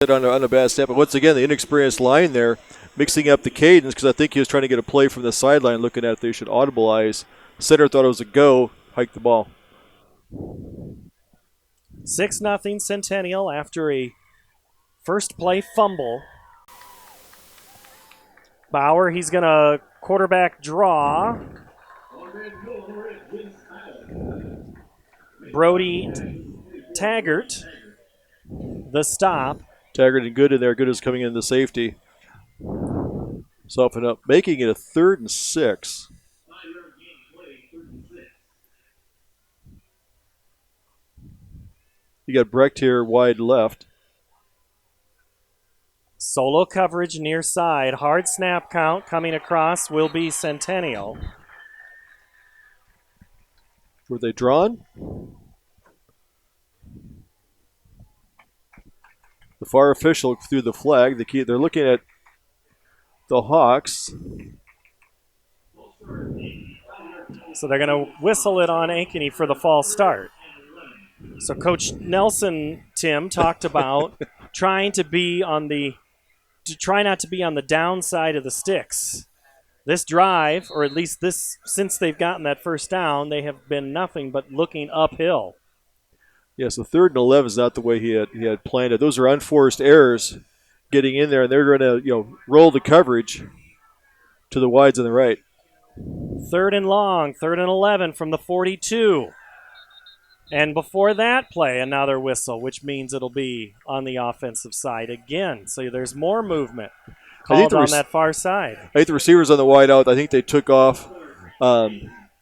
On a bad snap. But once again, the inexperienced line there, mixing up the cadence because I think he was trying to get a play from the sideline, looking at if they should audibilize. Center thought it was a go, hike the ball. 6-0 Centennial after a first play fumble. Bauer, he's going to quarterback draw. Brody Taggart, the stop. Taggart and Good in there. Good is coming in the safety. Soften up, making it a 3rd and 6. You got Brecht here wide left. Solo coverage near side. Hard snap count coming across will be Centennial. Were they drawn? The far official threw the flag. They're looking at the Hawks. So they're going to whistle it on Ankeny for the false start. So Coach Nelson, Tim, talked about try not to be on the downside of the sticks. This drive, or at least since they've gotten that first down, they have been nothing but looking uphill. Yes, the 3rd and 11 is not the way he had planned it. Those are unforced errors getting in there, and they're going to roll the coverage to the wides on the right. 3rd and long, 3rd and 11 from the 42. And before that play, another whistle, which means it'll be on the offensive side again. So there's more movement called on that far side. I think the receivers on the wide out, I think they took off a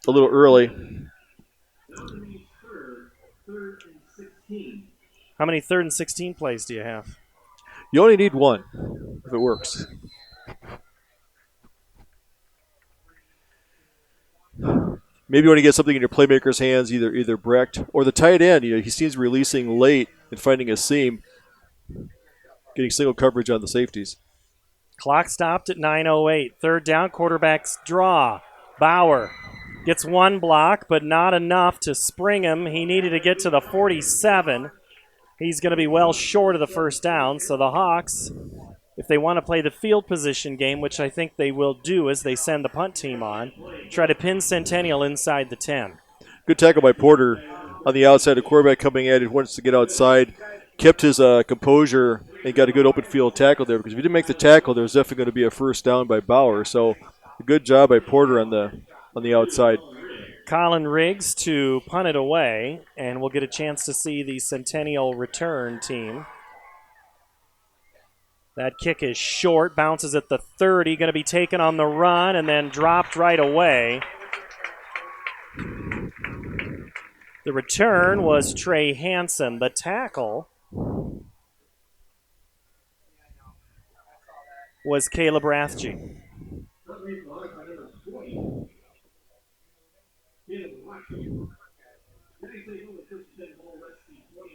little early. How many 3rd and 16 plays do you have? You only need one if it works. Maybe when you get something in your playmaker's hands, either Brecht or the tight end, he seems releasing late and finding a seam, getting single coverage on the safeties. Clock stopped at 9:08. 3rd down, quarterback's draw. Bauer gets one block, but not enough to spring him. He needed to get to the 47. He's going to be well short of the first down, so the Hawks, if they want to play the field position game, which I think they will do as they send the punt team on, try to pin Centennial inside the 10. Good tackle by Porter on the outside. The quarterback coming at it, wants to get outside, kept his composure, and got a good open field tackle there, because if you didn't make the tackle, there was definitely going to be a first down by Bauer. So a good job by Porter on the outside. Colin Riggs to punt it away, and we'll get a chance to see the Centennial return team. That kick is short, bounces at the 30, going to be taken on the run and then dropped right away. The return was Trey Hansen. The tackle was Caleb Rathje.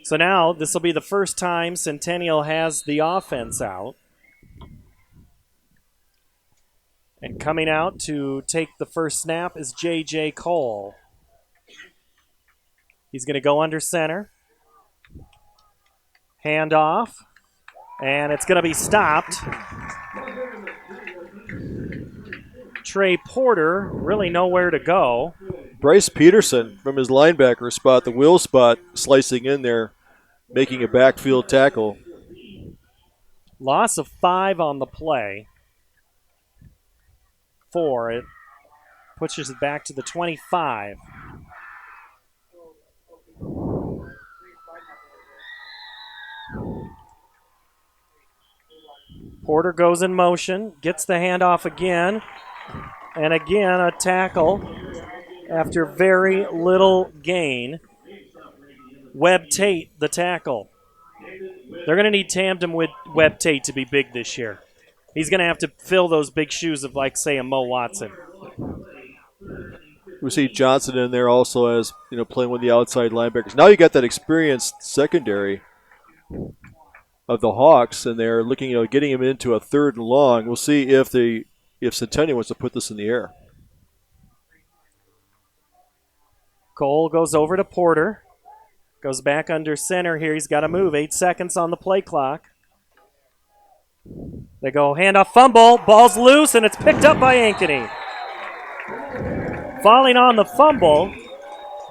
So now this will be the first time Centennial has the offense out. And coming out to take the first snap is J.J. Cole. He's going to go under center. Hand off. And it's going to be stopped. Trey Porter, really nowhere to go. Bryce Peterson from his linebacker spot, the will spot, slicing in there, making a backfield tackle. Loss of 5 on the play. 4. It pushes it back to the 25. Porter goes in motion, gets the handoff again, and again a tackle after very little gain. Webb Tate, the tackle. They're going to need tandem with Webb Tate to be big this year. He's going to have to fill those big shoes of, like, say, a Mo Watson. We see Johnson in there also as, playing with the outside linebackers. Now you got that experienced secondary of the Hawks, and they're looking, getting him into a 3rd and long. We'll see if Centennial wants to put this in the air. Cole goes over to Porter. Goes back under center here. He's got to move. 8 seconds on the play clock. They go handoff fumble. Ball's loose, and it's picked up by Ankeny. Falling on the fumble,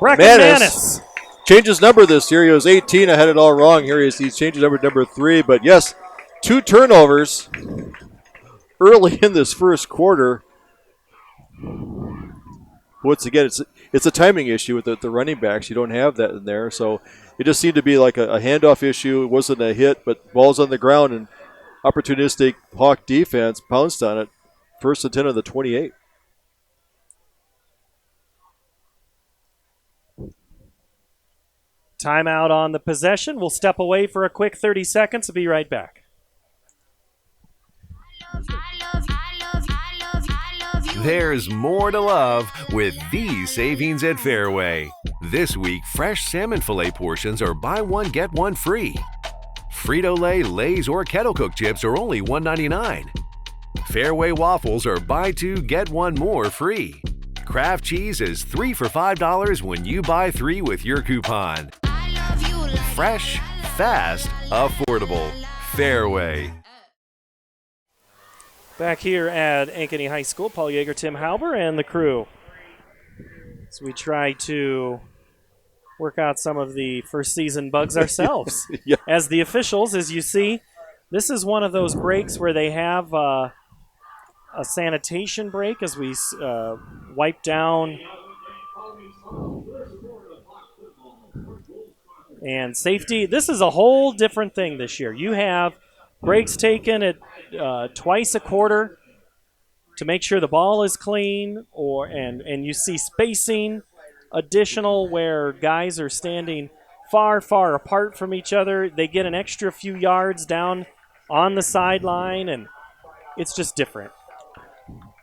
Brecken Manis. Changed his number this year. He was 18. I had it all wrong. Here he is. He's changed his number to number 3. But yes, 2 turnovers early in this first quarter. Once again, it's a timing issue with the running backs. You don't have that in there. So it just seemed to be like a handoff issue. It wasn't a hit, but ball's on the ground, and opportunistic Hawk defense pounced on it. First and 10 on the 28. Timeout on the possession. We'll step away for a quick 30 seconds. We'll be right back. There's more to love with these savings at Fairway. This week, fresh salmon fillet portions are buy one, get one free. Frito-Lay, Lay's, or Kettle Cook chips are only $1.99. Fairway waffles are buy two, get one more free. Kraft cheese is 3 for $5 when you buy 3 with your coupon. Fresh, fast, affordable. Fairway. Back here at Ankeny High School, Paul Yeager, Tim Halber, and the crew. As we try to work out some of the first season bugs ourselves. Yeah. As the officials, as you see, this is one of those breaks where they have a sanitation break as we wipe down and safety. This is a whole different thing this year. You have breaks taken at twice a quarter to make sure the ball is clean, and you see spacing additional where guys are standing far, far apart from each other. They get an extra few yards down on the sideline, and it's just different.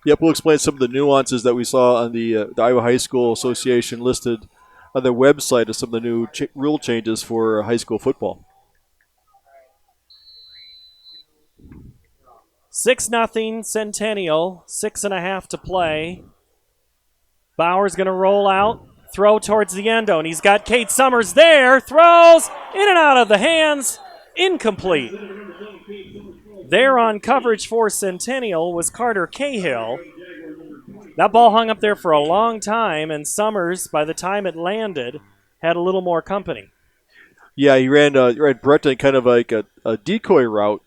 Yep, we'll explain some of the nuances that we saw on the Iowa High School Association listed on their website of some of the new rule changes for high school football. 6-0 Centennial, 6.5 to play. Bauer's going to roll out, throw towards the end zone. He's got Cade Summers there, throws in and out of the hands, incomplete. There on coverage for Centennial was Carter Cahill. That ball hung up there for a long time, and Summers, by the time it landed, had a little more company. Yeah, he ran Breton kind of like a decoy route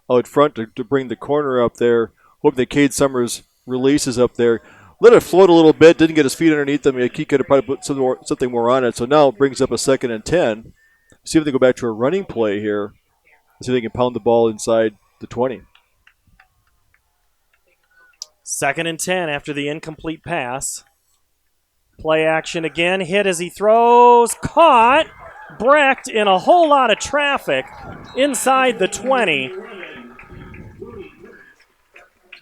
out front to bring the corner up there. Hope that Cade Summers releases up there. Let it float a little bit, didn't get his feet underneath him. He could have probably put something more on it. So now it brings up a 2nd and 10. See if they go back to a running play here. See if they can pound the ball inside the 20. 2nd and 10 after the incomplete pass. Play action again. Hit as he throws. Caught. Brecht in a whole lot of traffic inside the 20.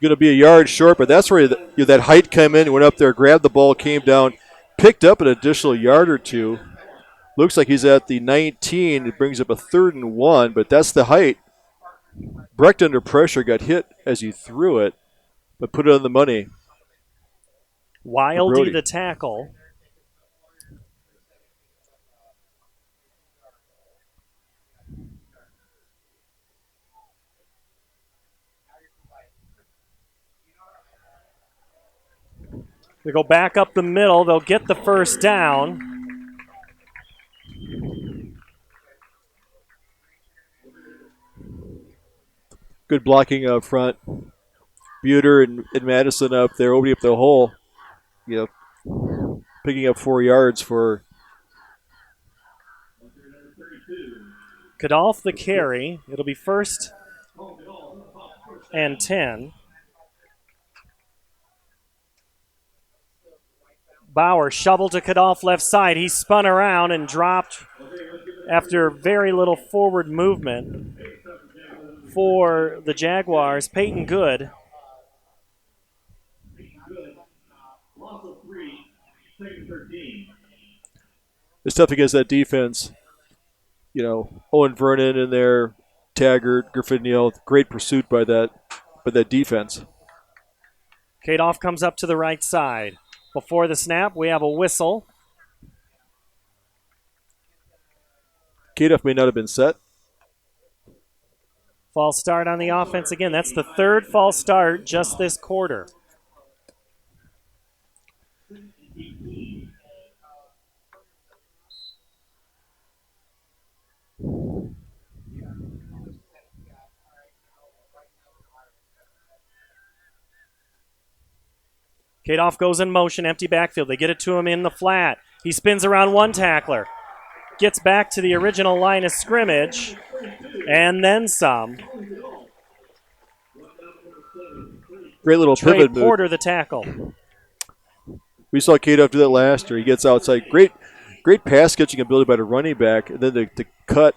Going to be a yard short, but that's where that height came in. He went up there, grabbed the ball, came down, picked up an additional yard or two. Looks like he's at the 19. It brings up a 3rd and 1, but that's the height. Brecht under pressure got hit as he threw it, but put it on the money. Wildy the tackle. They go back up the middle. They'll get the first down. Good blocking up front. Buter and Madison up there, opening up the hole. Picking up 4 yards for Kadolf the carry. It'll be 1st and 10. Bauer shoveled to Kadolf left side. He spun around and dropped after very little forward movement for the Jaguars. Peyton Good. It's tough against that defense. Owen Vernon in there, Taggart, Griffinio. Great pursuit by that defense. Kadolf comes up to the right side. Before the snap, we have a whistle. Kadolf may not have been set. False start on the offense again. That's the third false start just this quarter. Kadoff goes in motion, empty backfield. They get it to him in the flat. He spins around one tackler. Gets back to the original line of scrimmage, and then some. Great little Trey pivot move. Porter, the tackle. We saw Kadoff do that last year. He gets outside. Great pass catching ability by the running back. And then the cut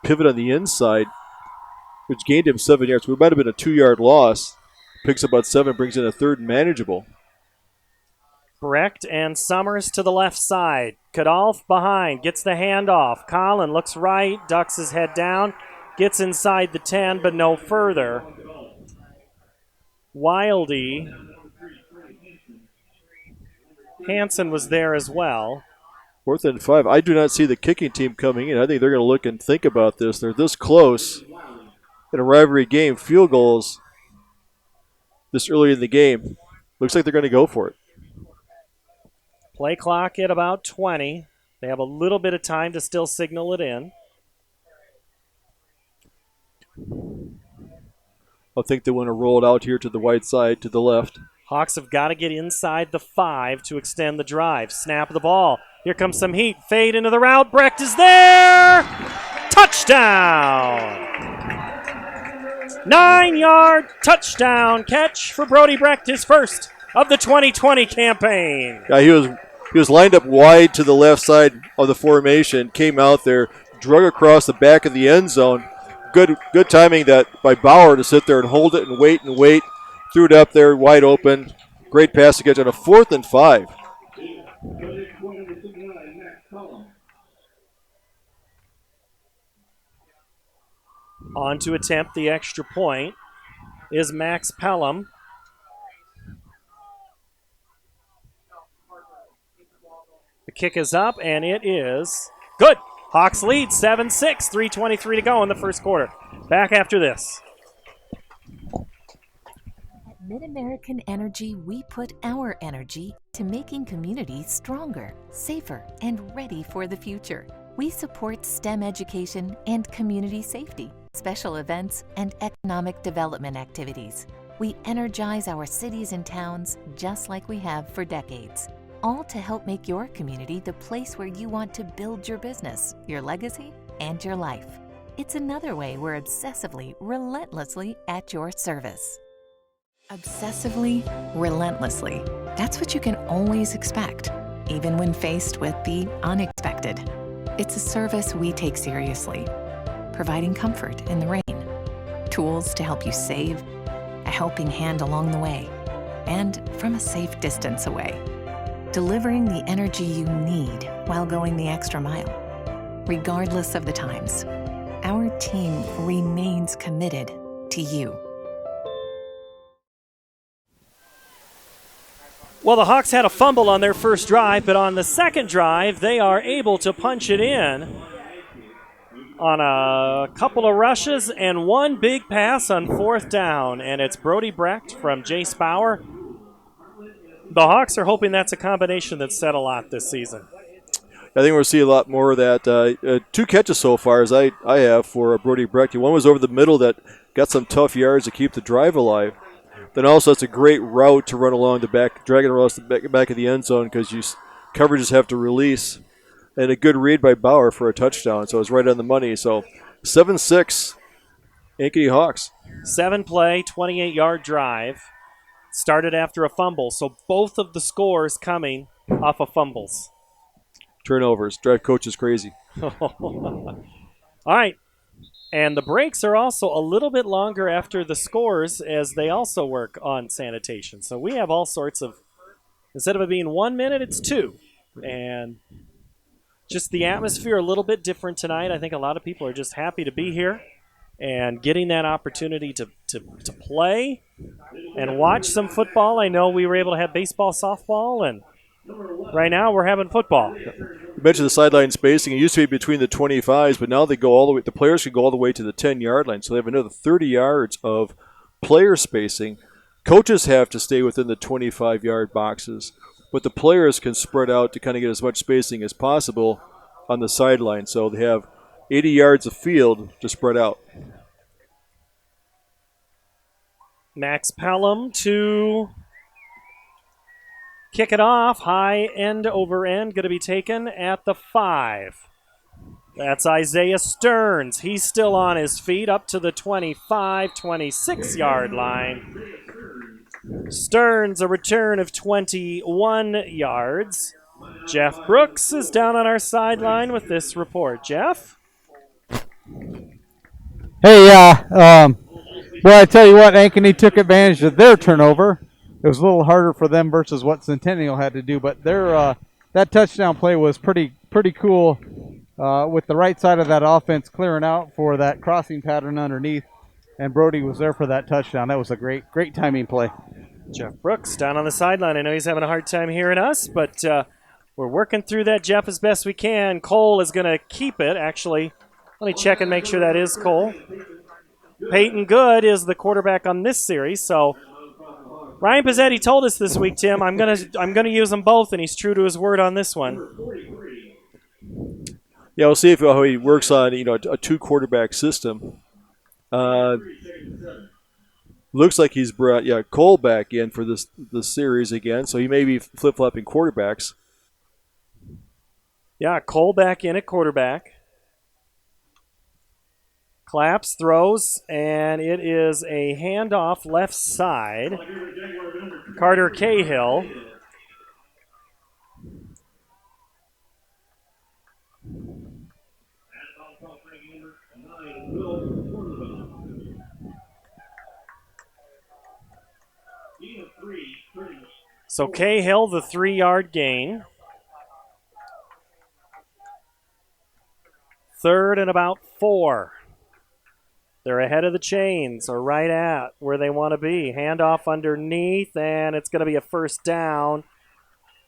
pivot on the inside, which gained him 7 yards. So it might have been a 2-yard loss. Picks up about 7, brings in a third and manageable. Correct, and Summers to the left side. Kadolf behind, gets the handoff. Collin looks right, ducks his head down, gets inside the 10, but no further. Wildy. Hansen was there as well. 4th and 5. I do not see the kicking team coming in. I think they're going to look and think about this. They're this close in a rivalry game. Field goals this early in the game. Looks like they're going to go for it. Play clock at about 20. They have a little bit of time to still signal it in. I think they want to roll it out here to the wide side, to the left. Hawks have got to get inside the 5 to extend the drive. Snap of the ball. Here comes some heat. Fade into the route. Brecht is there. Touchdown. 9-yard touchdown catch for Brody Brecht, his first of the 2020 campaign. Yeah, he was lined up wide to the left side of the formation, came out there, drug across the back of the end zone. Good timing that by Bauer to sit there and hold it and wait. Threw it up there wide open. Great pass to catch on a 4th and 5. On to attempt the extra point is Max Pelham. The kick is up, and it is good. Hawks lead 7-6, 3:23 to go in the first quarter. Back after this. At Mid-American Energy, we put our energy to making communities stronger, safer, and ready for the future. We support STEM education and community safety, special events, and economic development activities. We energize our cities and towns just like we have for decades, all to help make your community the place where you want to build your business, your legacy, and your life. It's another way we're obsessively, relentlessly at your service. Obsessively, relentlessly. That's what you can always expect, even when faced with the unexpected. It's a service we take seriously, providing comfort in the rain, tools to help you save, a helping hand along the way, and from a safe distance away. Delivering the energy you need while going the extra mile. Regardless of the times, our team remains committed to you. Well, the Hawks had a fumble on their first drive, but on the second drive, they are able to punch it in on a couple of rushes and one big pass on 4th down, and it's Brody Brecht from Jace Bauer. The Hawks are hoping that's a combination that's said a lot this season. I think we're going to see a lot more of that. 2 catches so far, as I have, for Brody Brecht. One was over the middle that got some tough yards to keep the drive alive. Then also it's a great route to run along the back, dragging across the back of the end zone because coverages have to release. And a good read by Bauer for a touchdown, so it's right on the money. So 7-6, Ankeny Hawks. 7-play, 28-yard drive. Started after a fumble, so both of the scores coming off of fumbles. Turnovers, drive coaches crazy. All right. And the breaks are also a little bit longer after the scores as they also work on sanitation. So we have all sorts of, instead of it being 1 minute, it's 2. And just the atmosphere a little bit different tonight. I think a lot of people are just happy to be here and getting that opportunity to play and watch some football. I know we were able to have baseball, softball, and Right now, we're having football. You mentioned the sideline spacing. It used to be between the 25s, but now they go all the way. The players can go all the way to the 10-yard line, so they have another 30 yards of player spacing. Coaches have to stay within the 25-yard boxes, but the players can spread out to kind of get as much spacing as possible on the sideline. So they have 80 yards of field to spread out. Max Pelham to kick it off. High end over end, going to be taken at the 5. That's Isaiah Stearns. He's still on his feet up to the 25, 26-yard line. Stearns, a return of 21 yards. Jeff Brooks is down on our sideline with this report. Jeff? Hey, well, I tell you what, Ankeny took advantage of their turnover. It was a little harder for them versus what Centennial had to do, but their that touchdown play was pretty cool with the right side of that offense clearing out for that crossing pattern underneath, and Brody was there for that touchdown. That was a great timing play. Jeff Brooks down on the sideline. I know he's having a hard time hearing us, but we're working through that, Jeff, as best we can. Cole is going to keep it. Actually, let me check and make sure that is Cole. Peyton Good is the quarterback on this series, so Ryan Pizzetti told us this week, Tim, I'm gonna use them both, and he's true to his word on this one. Yeah, we'll see how he works on a 2-quarterback system. Looks like he's brought Cole back in for this series again, so he may be flip-flopping quarterbacks. Yeah, Cole back in at quarterback. Claps, throws, and it is a handoff left side. Carter Cahill. So Cahill, the 3-yard gain. 3rd and about 4. They're ahead of the chains, or right at where they want to be. Handoff underneath, and it's going to be a first down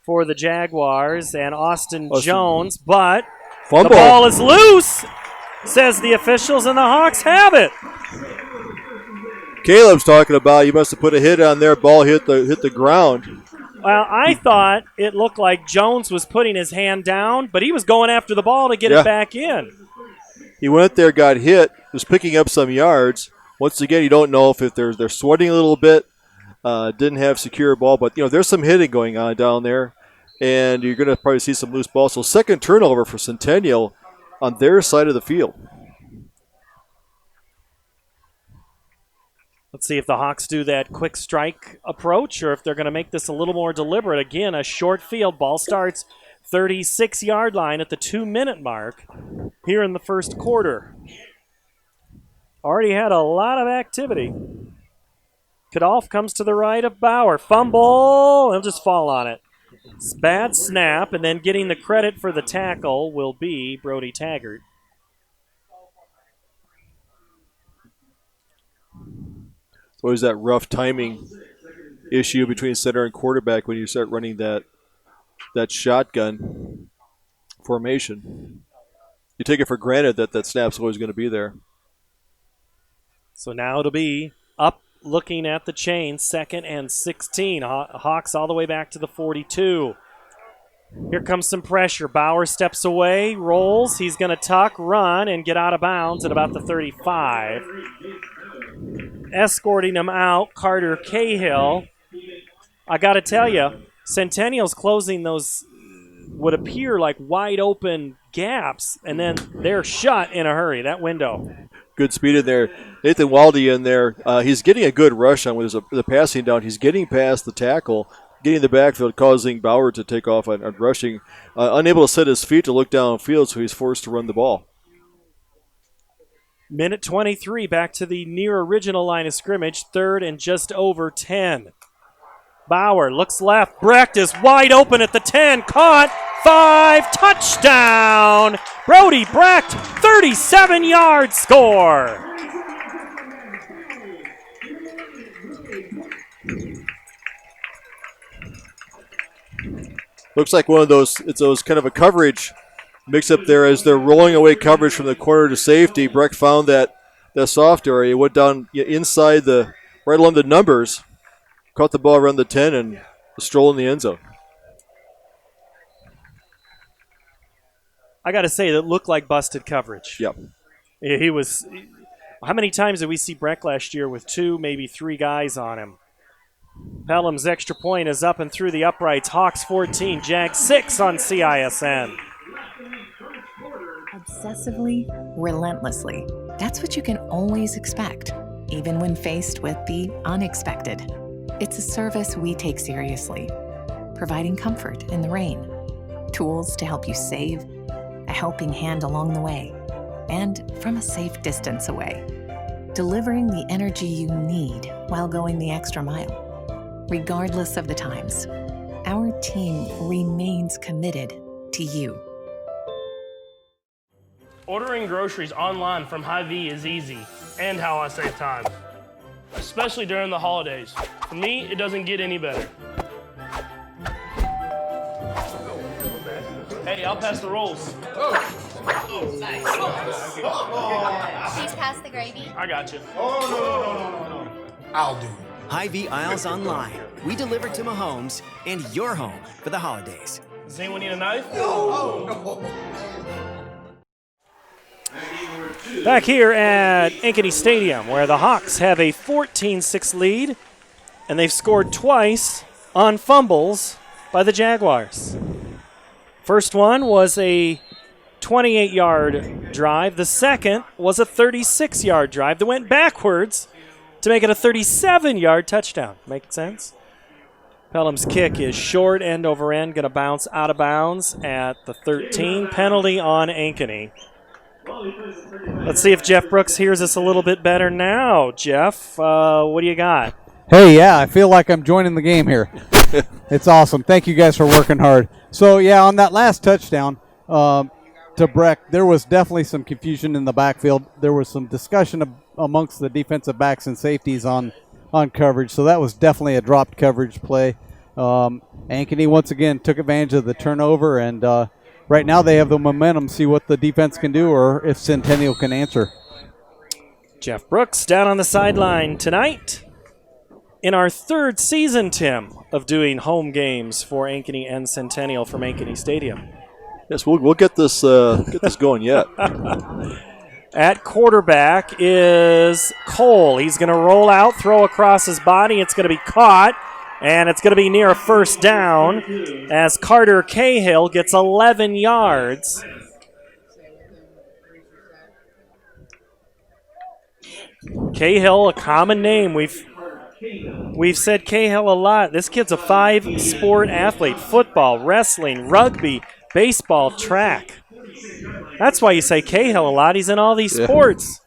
for the Jaguars and Austin Jones. But Fumble. The ball is loose, says the officials, and the Hawks have it. Caleb's talking about you must have put a hit on there. Ball hit the ground. Well, I thought it looked like Jones was putting his hand down, but he was going after the ball to get it back in. He went there, got hit, was picking up some yards. Once again, you don't know if they're sweating a little bit. Didn't have secure ball, but there's some hitting going on down there, and you're going to probably see some loose balls. So second turnover for Centennial on their side of the field. Let's see if the Hawks do that quick strike approach or if they're going to make this a little more deliberate. Again, a short field. Ball starts 36-yard line at the 2-minute mark here in the first quarter. Already had a lot of activity. Kadolf comes to the right of Bauer. Fumble. He'll just fall on it. It's bad snap, and then getting the credit for the tackle will be Brody Taggart. It's always that rough timing issue between center and quarterback when you start running that shotgun formation. You take it for granted that snap's always going to be there. So now it'll be up looking at the chain, 2nd and 16. Hawks all the way back to the 42. Here comes some pressure. Bauer steps away, rolls. He's going to tuck, run, and get out of bounds at about the 35. Escorting him out, Carter Cahill. I got to tell you, Centennial's closing those would appear like wide open gaps, and then they're shut in a hurry, that window. Good speed in there. Nathan Waldy in there. He's getting a good rush on with the passing down. He's getting past the tackle, getting the backfield, causing Bauer to take off on rushing. Unable to set his feet to look downfield, so he's forced to run the ball. Minute 23, back to the near original line of scrimmage, 3rd and just over 10. Bauer looks left. Brecht is wide open at the 10. Caught. 5. Touchdown. Brody Brecht, 37-yard score. Looks like one of those, it's those kind of a coverage mix up there as they're rolling away coverage from the corner to safety. Breck found that soft area, went down inside right along the numbers, caught the ball around the 10 and stroll in the end zone. I got to say, that looked like busted coverage. Yep. He was. How many times did we see Breck last year with 2, maybe 3 guys on him? Pelham's extra point is up and through the uprights. Hawks 14, Jags 6 on CISN. Obsessively, relentlessly. That's what you can always expect, even when faced with the unexpected. It's a service we take seriously, providing comfort in the rain, tools to help you save, a helping hand along the way, and from a safe distance away. Delivering the energy you need while going the extra mile. Regardless of the times, our team remains committed to you. Ordering groceries online from Hy-Vee is easy, and how I save time, especially during the holidays. For me, it doesn't get any better. Hey, I'll pass the rolls. Please pass the gravy. I got you. I'll do it. Hy-Vee Aisles Online. We deliver to Mahomes and your home for the holidays. Does anyone need a knife? Back here at Ankeny Stadium, where the Hawks have a 14-6 lead, and they've scored twice on fumbles by the Jaguars. First one was a 28-yard drive. The second was a 36-yard drive that went backwards to make it a 37-yard touchdown. Make sense? Pelham's kick is short, end over end, going to bounce out of bounds at the 13. Penalty on Ankeny. Let's see if Jeff Brooks hears us a little bit better now. Jeff, what do you got? Hey, yeah, I feel like I'm joining the game here. It's awesome. Thank you guys for working hard. So, yeah, on that last touchdown to Breck, there was definitely some confusion in the backfield. There was some discussion amongst the defensive backs and safeties on coverage, so that was definitely a dropped coverage play. Ankeny, once again, took advantage of the turnover, and right now they have the momentum, see what the defense can do or if Centennial can answer. Jeff Brooks down on the sideline tonight in our third season, Tim, of doing home games for Ankeny and Centennial from Ankeny Stadium. Yes, we'll get this going yet. At quarterback is Cole. He's going to roll out, throw across his body. It's going to be caught, and it's going to be near a first down as Carter Cahill gets 11 yards. Cahill, a common name. We've said Cahill a lot. This kid's a 5-sport athlete: football, wrestling, rugby, baseball, track. That's why you say Cahill a lot. He's in all these sports.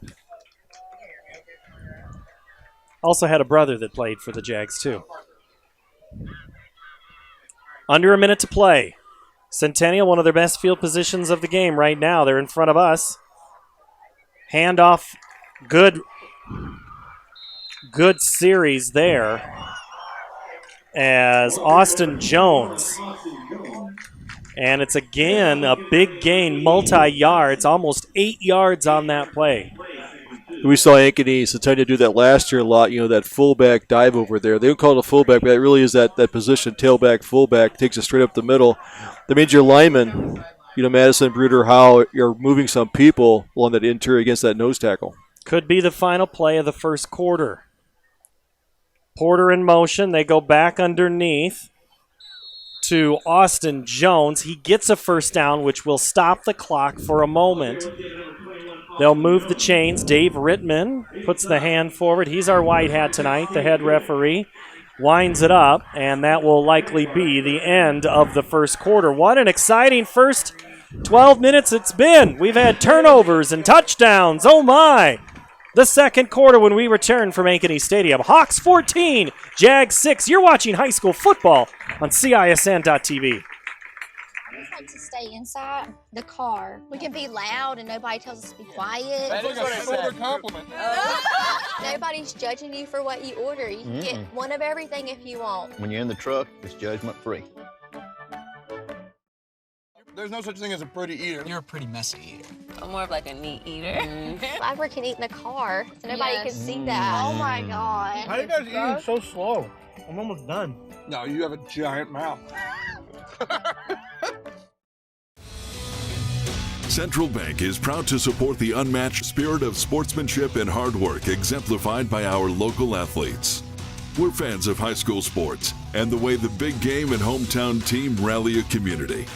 Also had a brother that played for the Jags, too. Under a minute to play. Centennial, one of their best field positions of the game right now. They're in front of us. Handoff. Good series there as Austin Jones. And it's again a big gain, multi-yards, almost 8 yards on that play. We saw Ankeny Centennial do that last year a lot, that fullback dive over there. They don't call it a fullback, but it really is that position, tailback, fullback, takes it straight up the middle. That means your lineman, Madison, Bruder, Howe, you're moving some people along that interior against that nose tackle. Could be the final play of the first quarter. Porter in motion. They go back underneath to Austin Jones. He gets a first down, which will stop the clock for a moment. They'll move the chains. Dave Rittman puts the hand forward. He's our white hat tonight, the head referee. Winds it up, and that will likely be the end of the first quarter. What an exciting first 12 minutes it's been. We've had turnovers and touchdowns. Oh, my. The second quarter when we return from Ankeny Stadium. Hawks 14, Jags 6. You're watching high school football on CISN.TV. I just like to stay inside the car. We can be loud and nobody tells us to be quiet. That is a shoulder compliment. Nobody's judging you for what you order. You can get one of everything if you want. When you're in the truck, it's judgment free. There's no such thing as a pretty eater. You're a pretty messy eater. I'm more of like a neat eater. I can eat in the car, so nobody can see that. Oh my God. How are you guys eating so slow? I'm almost done. No, you have a giant mouth. Central Bank is proud to support the unmatched spirit of sportsmanship and hard work exemplified by our local athletes. We're fans of high school sports and the way the big game and hometown team rally a community.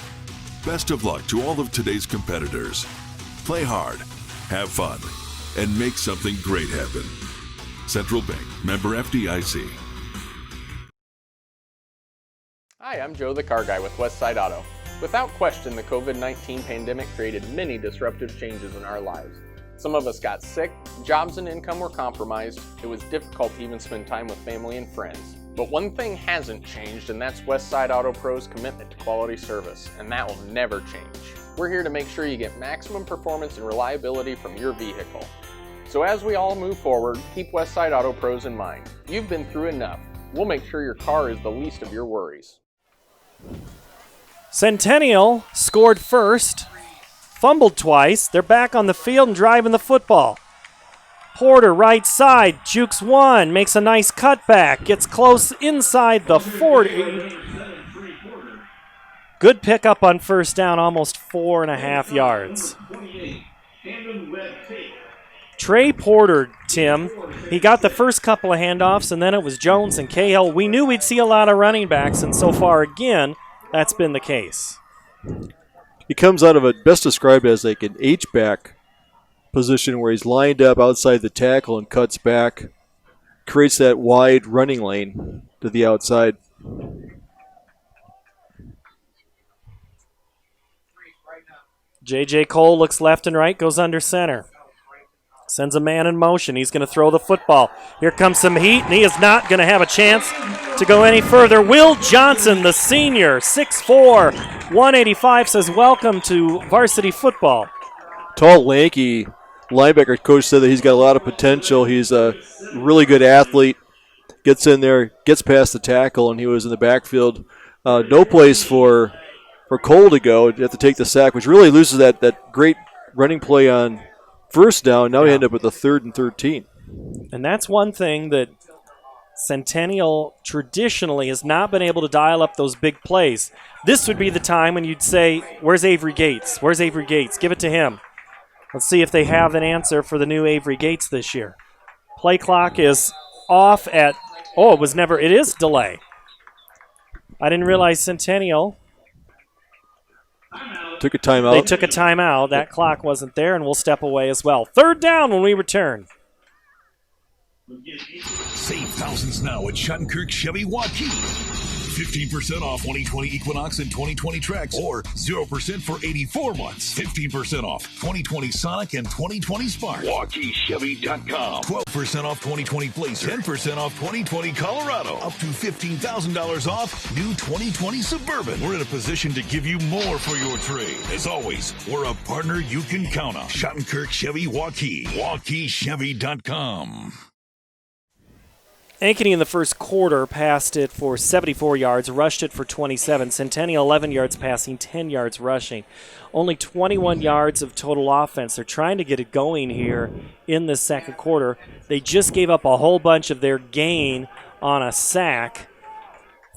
Best of luck to all of today's competitors. Play hard, have fun, and make something great happen. Central Bank, member FDIC. Hi, I'm Joe the Car Guy with Westside Auto. Without question, the COVID-19 pandemic created many disruptive changes in our lives. Some of us got sick, jobs and income were compromised, it was difficult to even spend time with family and friends. But one thing hasn't changed, and that's Westside Auto Pro's commitment to quality service, and that will never change. We're here to make sure you get maximum performance and reliability from your vehicle. So as we all move forward, keep Westside Auto Pros in mind. You've been through enough. We'll make sure your car is the least of your worries. Centennial scored first, fumbled twice. They're back on the field and driving the football. Porter, right side, jukes one, makes a nice cutback, gets close inside the 40. Good pickup on first down, almost 4.5 yards. Trey Porter, Tim, he got the first couple of handoffs, and then it was Jones and Cahill. We knew we'd see a lot of running backs, and so far, again, that's been the case. He comes out of it, best described as like an H-back position where he's lined up outside the tackle and cuts back, creates that wide running lane to the outside. J.J. Cole looks left and right, goes under center. Sends a man in motion. He's going to throw the football. Here comes some heat, and he is not going to have a chance to go any further. Will Johnson, the senior, 6'4", 185, says welcome to varsity football. Tall, lanky linebacker coach said that he's got a lot of potential. He's a really good athlete. Gets in there, gets past the tackle, and he was in the backfield. No place for Cole to go. You have to take the sack, which really loses that great running play on first down. Now we end up with a 3rd and 13. And that's one thing that Centennial traditionally has not been able to dial up those big plays. This would be the time when you'd say, where's Avery Gates? Where's Avery Gates? Give it to him. Let's see if they have an answer for the new Avery Gates this year. Play clock is off at, it is delay. I didn't realize Centennial took a timeout. They took a timeout. That clock wasn't there, and we'll step away as well. 3rd down when we return. Save thousands now at Shattenkirk Chevy Waukee. 15% off 2020 Equinox and 2020 Trax, or 0% for 84 months. 15% off 2020 Sonic and 2020 Spark. WaukeeChevy.com. 12% off 2020 Blazer. 10% off 2020 Colorado. Up to $15,000 off new 2020 Suburban. We're in a position to give you more for your trade. As always, we're a partner you can count on. Shattenkirk Chevy Waukee. WaukeeChevy.com. Ankeny in the first quarter passed it for 74 yards, rushed it for 27. Centennial 11 yards passing, 10 yards rushing. Only 21 yards of total offense. They're trying to get it going here in the second quarter. They just gave up a whole bunch of their gain on a sack.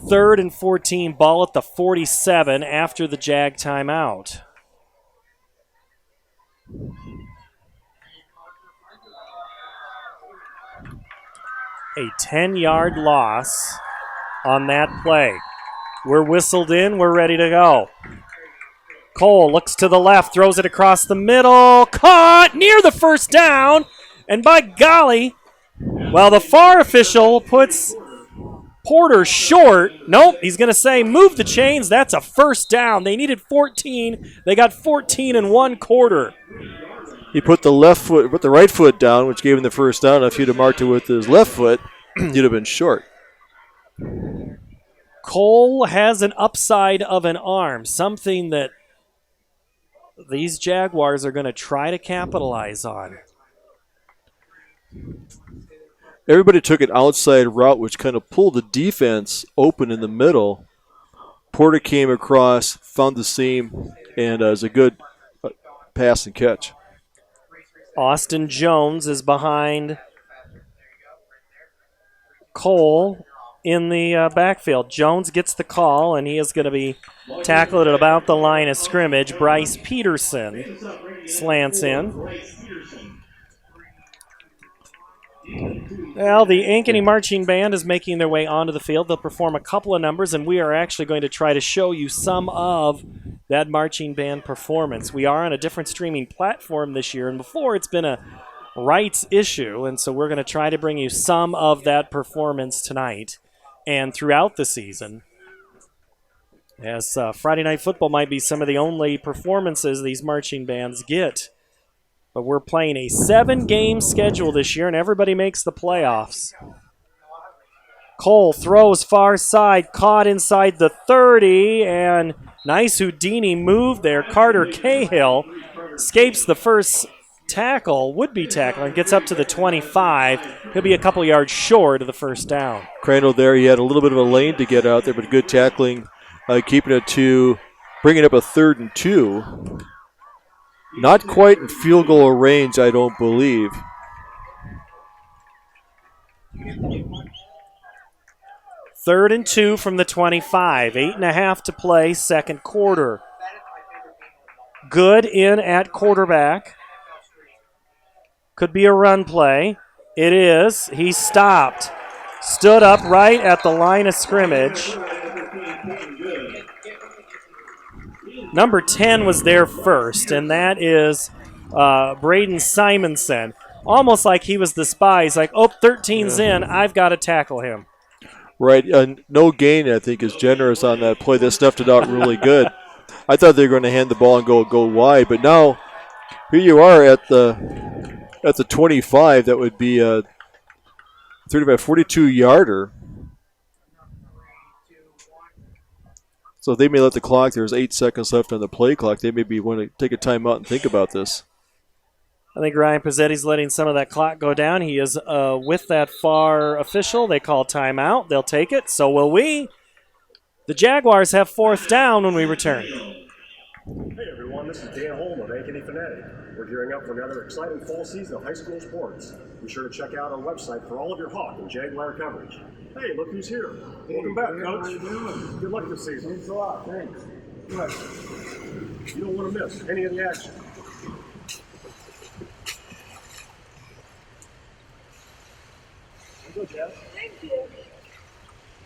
3rd and 14, ball at the 47 after the Jag timeout. A 10-yard loss on that play. We're whistled in. We're ready to go. Cole looks to the left, throws it across the middle. Caught near the first down. And by golly, well, the FAR official puts Porter short. Nope, he's going to say move the chains. That's a first down. They needed 14. They got 14 in 1 quarter. He put the right foot down, which gave him the first down. If he'd have marked it with his left foot, he'd have been short. Cole has an upside of an arm, something that these Jaguars are going to try to capitalize on. Everybody took an outside route, which kind of pulled the defense open in the middle. Porter came across, found the seam, and is a good pass and catch. Austin Jones is behind Cole in the backfield. Jones gets the call, and he is going to be tackled at about the line of scrimmage. Bryce Peterson slants in. Well, the Ankeny Marching Band is making their way onto the field. They'll perform a couple of numbers, and we are actually going to try to show you some of that marching band performance. We are on a different streaming platform this year, and before it's been a rights issue, and so we're going to try to bring you some of that performance tonight and throughout the season. As Friday Night Football might be some of the only performances these marching bands get. But we're playing a 7-game schedule this year, and everybody makes the playoffs. Cole throws far side, caught inside the 30, and nice Houdini move there. Carter Cahill escapes the first tackle, would-be tackle, and gets up to the 25. He'll be a couple yards short of the first down. Crandall there, he had a little bit of a lane to get out there, but good tackling, keeping it to bringing up a 3rd and 2. Not quite in field goal range, I don't believe. Third and 2 from the 25. 8.5 to play, second quarter. Good in at quarterback. Could be a run play. It is. He stopped. Stood up right at the line of scrimmage. Number 10 was there first, and that is Braden Simonson. Almost like he was the spy. He's like, 13's in. I've got to tackle him. Right. No gain, I think, is generous on that play. That snuffed it out really good. I thought they were going to hand the ball and go wide, but now here you are at the 25. That would be a 42-yarder. So they may let the clock. There's 8 seconds left on the play clock. They maybe want to take a timeout and think about this. I think Ryan Pizzetti's letting some of that clock go down. He is with that far official. They call timeout. They'll take it. So will we. The Jaguars have 4th down when we return. Hey everyone, this is Dan Holm of Ankeny Fanatic. We're gearing up for another exciting fall season of high school sports. Be sure to check out our website for all of your Hawk and Jaguar coverage. Hey, look who's here. Welcome back, Coach. How you doing? Good luck this season. Thanks a lot. Thanks. Good. You don't want to miss any of the action. Good, Jeff. Thank you.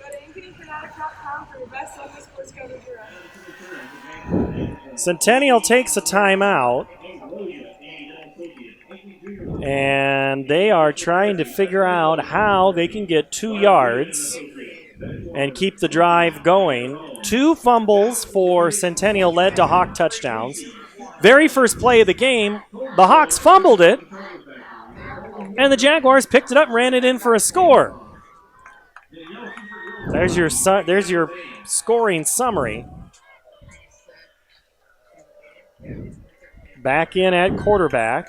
Go to AnkenyFanatic.com for your best Sunday sports coverage around. Centennial takes a timeout, and they are trying to figure out how they can get 2 yards and keep the drive going. 2 fumbles for Centennial led to Hawk touchdowns. Very first play of the game, the Hawks fumbled it, and the Jaguars picked it up and ran it in for a score. There's your scoring summary. Back in at quarterback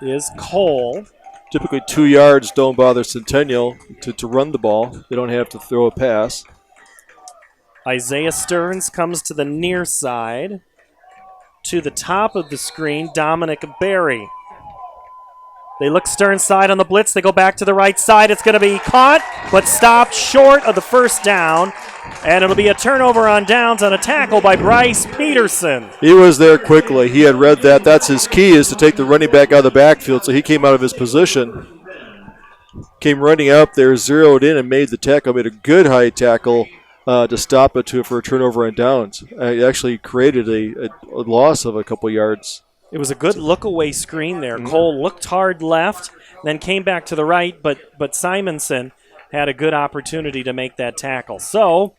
is Cole. Typically 2 yards don't bother Centennial to run the ball. They don't have to throw a pass. Isaiah Stearns comes to the near side. To the top of the screen, Dominic Berry. They look Stearns side on the blitz. They go back to the right side. It's going to be caught, but stopped short of the first down. And it'll be a turnover on downs on a tackle by Bryce Peterson. He was there quickly. He had read that. That's his key, is to take the running back out of the backfield. So he came out of his position. Came running up there, zeroed in, and made the tackle. Made a good high tackle to stop it for a turnover on downs. It actually created a loss of a couple yards. It was a good look-away screen there. Cole looked hard left, then came back to the right, but Simonson had a good opportunity to make that tackle. So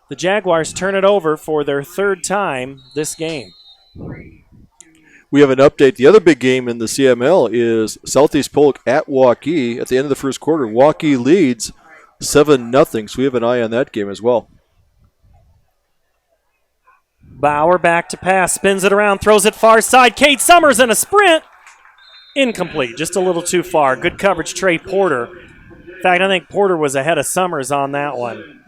the Jaguars turn it over for their 3rd time this game. We have an update. The other big game in the CML is Southeast Polk at Waukee. At the end of the first quarter, Waukee leads 7-0, so we have an eye on that game as well. Bauer back to pass, spins it around, throws it far side. Cade Summers in a sprint. Incomplete, just a little too far. Good coverage, Trey Porter. In fact, I think Porter was ahead of Summers on that one.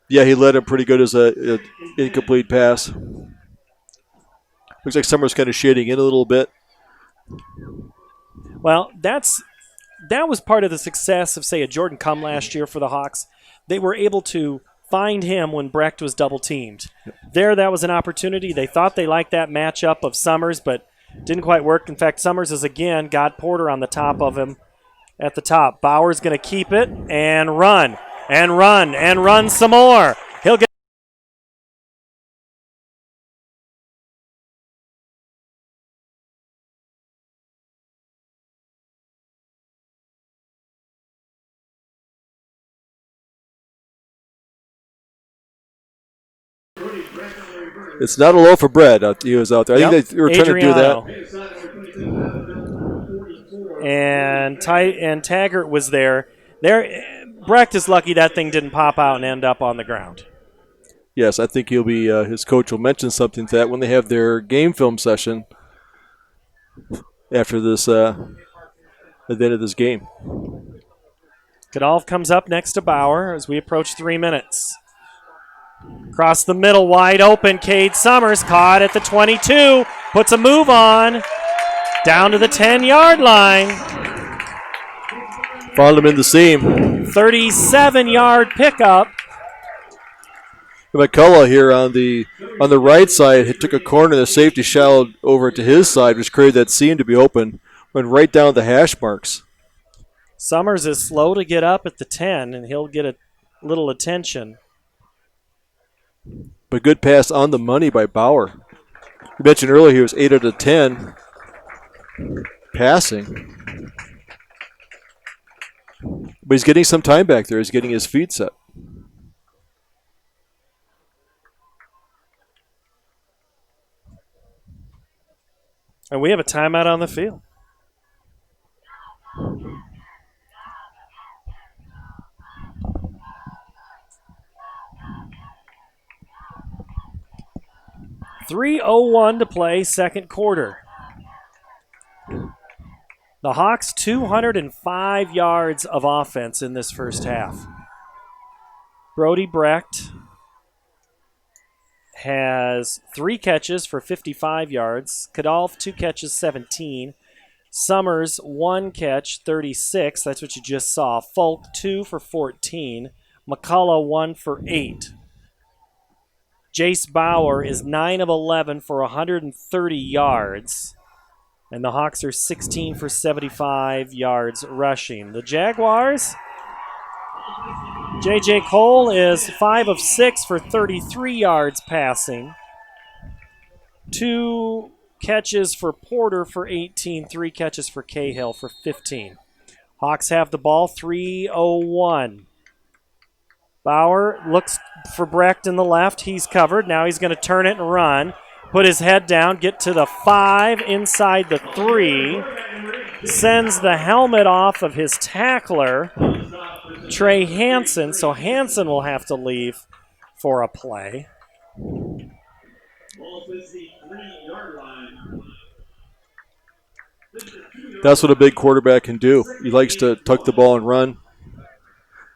Yeah, he led him pretty good as a incomplete pass. Looks like Summers kind of shading in a little bit. Well, that was part of the success of, say, a Jordan Cum last year for the Hawks. They were able to find him when Brecht was double-teamed. That was an opportunity. They thought they liked that matchup of Summers, but didn't quite work. In fact, Summers has again got Porter on the top of him at the top. Bauer's going to keep it and run and run and run some more. He'll get It's not a loaf of bread he was out there. I think they were trying to do that. And Taggart was there. Brecht is lucky that thing didn't pop out and end up on the ground. Yes, I think he'll be. His coach will mention something to that when they have their game film session after this, at the end of this game. Kadolf comes up next to Bauer as we approach 3 minutes. Across the middle, wide open. Cade Summers caught at the 22. Puts a move on. Down to the 10-yard line. Found him in the seam. 37-yard pickup. McCullough here on the right side, he took a corner. The safety shallowed over to his side, which created that seam to be open. Went right down the hash marks. Summers is slow to get up at the 10, and he'll get a little attention. But good pass on the money by Bauer. You mentioned earlier he was 8 out of 10 passing. But he's getting some time back there. He's getting his feet set. And we have a timeout on the field. .301 to play, second quarter. The Hawks 205 yards of offense in this first half. Brody Brecht has 3 catches for 55 yards. Kadolf 2 catches, 17. Summers 1 catch, 36. That's what you just saw. Folk 2 for 14. McCullough 1 for 8. Jace Bauer is 9 of 11 for 130 yards. And the Hawks are 16 for 75 yards rushing. The Jaguars, J.J. Cole is 5 of 6 for 33 yards passing. 2 catches for Porter for 18. 3 catches for Cahill for 15. Hawks have the ball, 3:01. Bauer looks for Brecht in the left. He's covered. Now he's going to turn it and run. Put his head down, get to the 5, inside the 3. Sends the helmet off of his tackler, Trey Hansen. So Hansen will have to leave for a play. That's what a big quarterback can do. He likes to tuck the ball and run.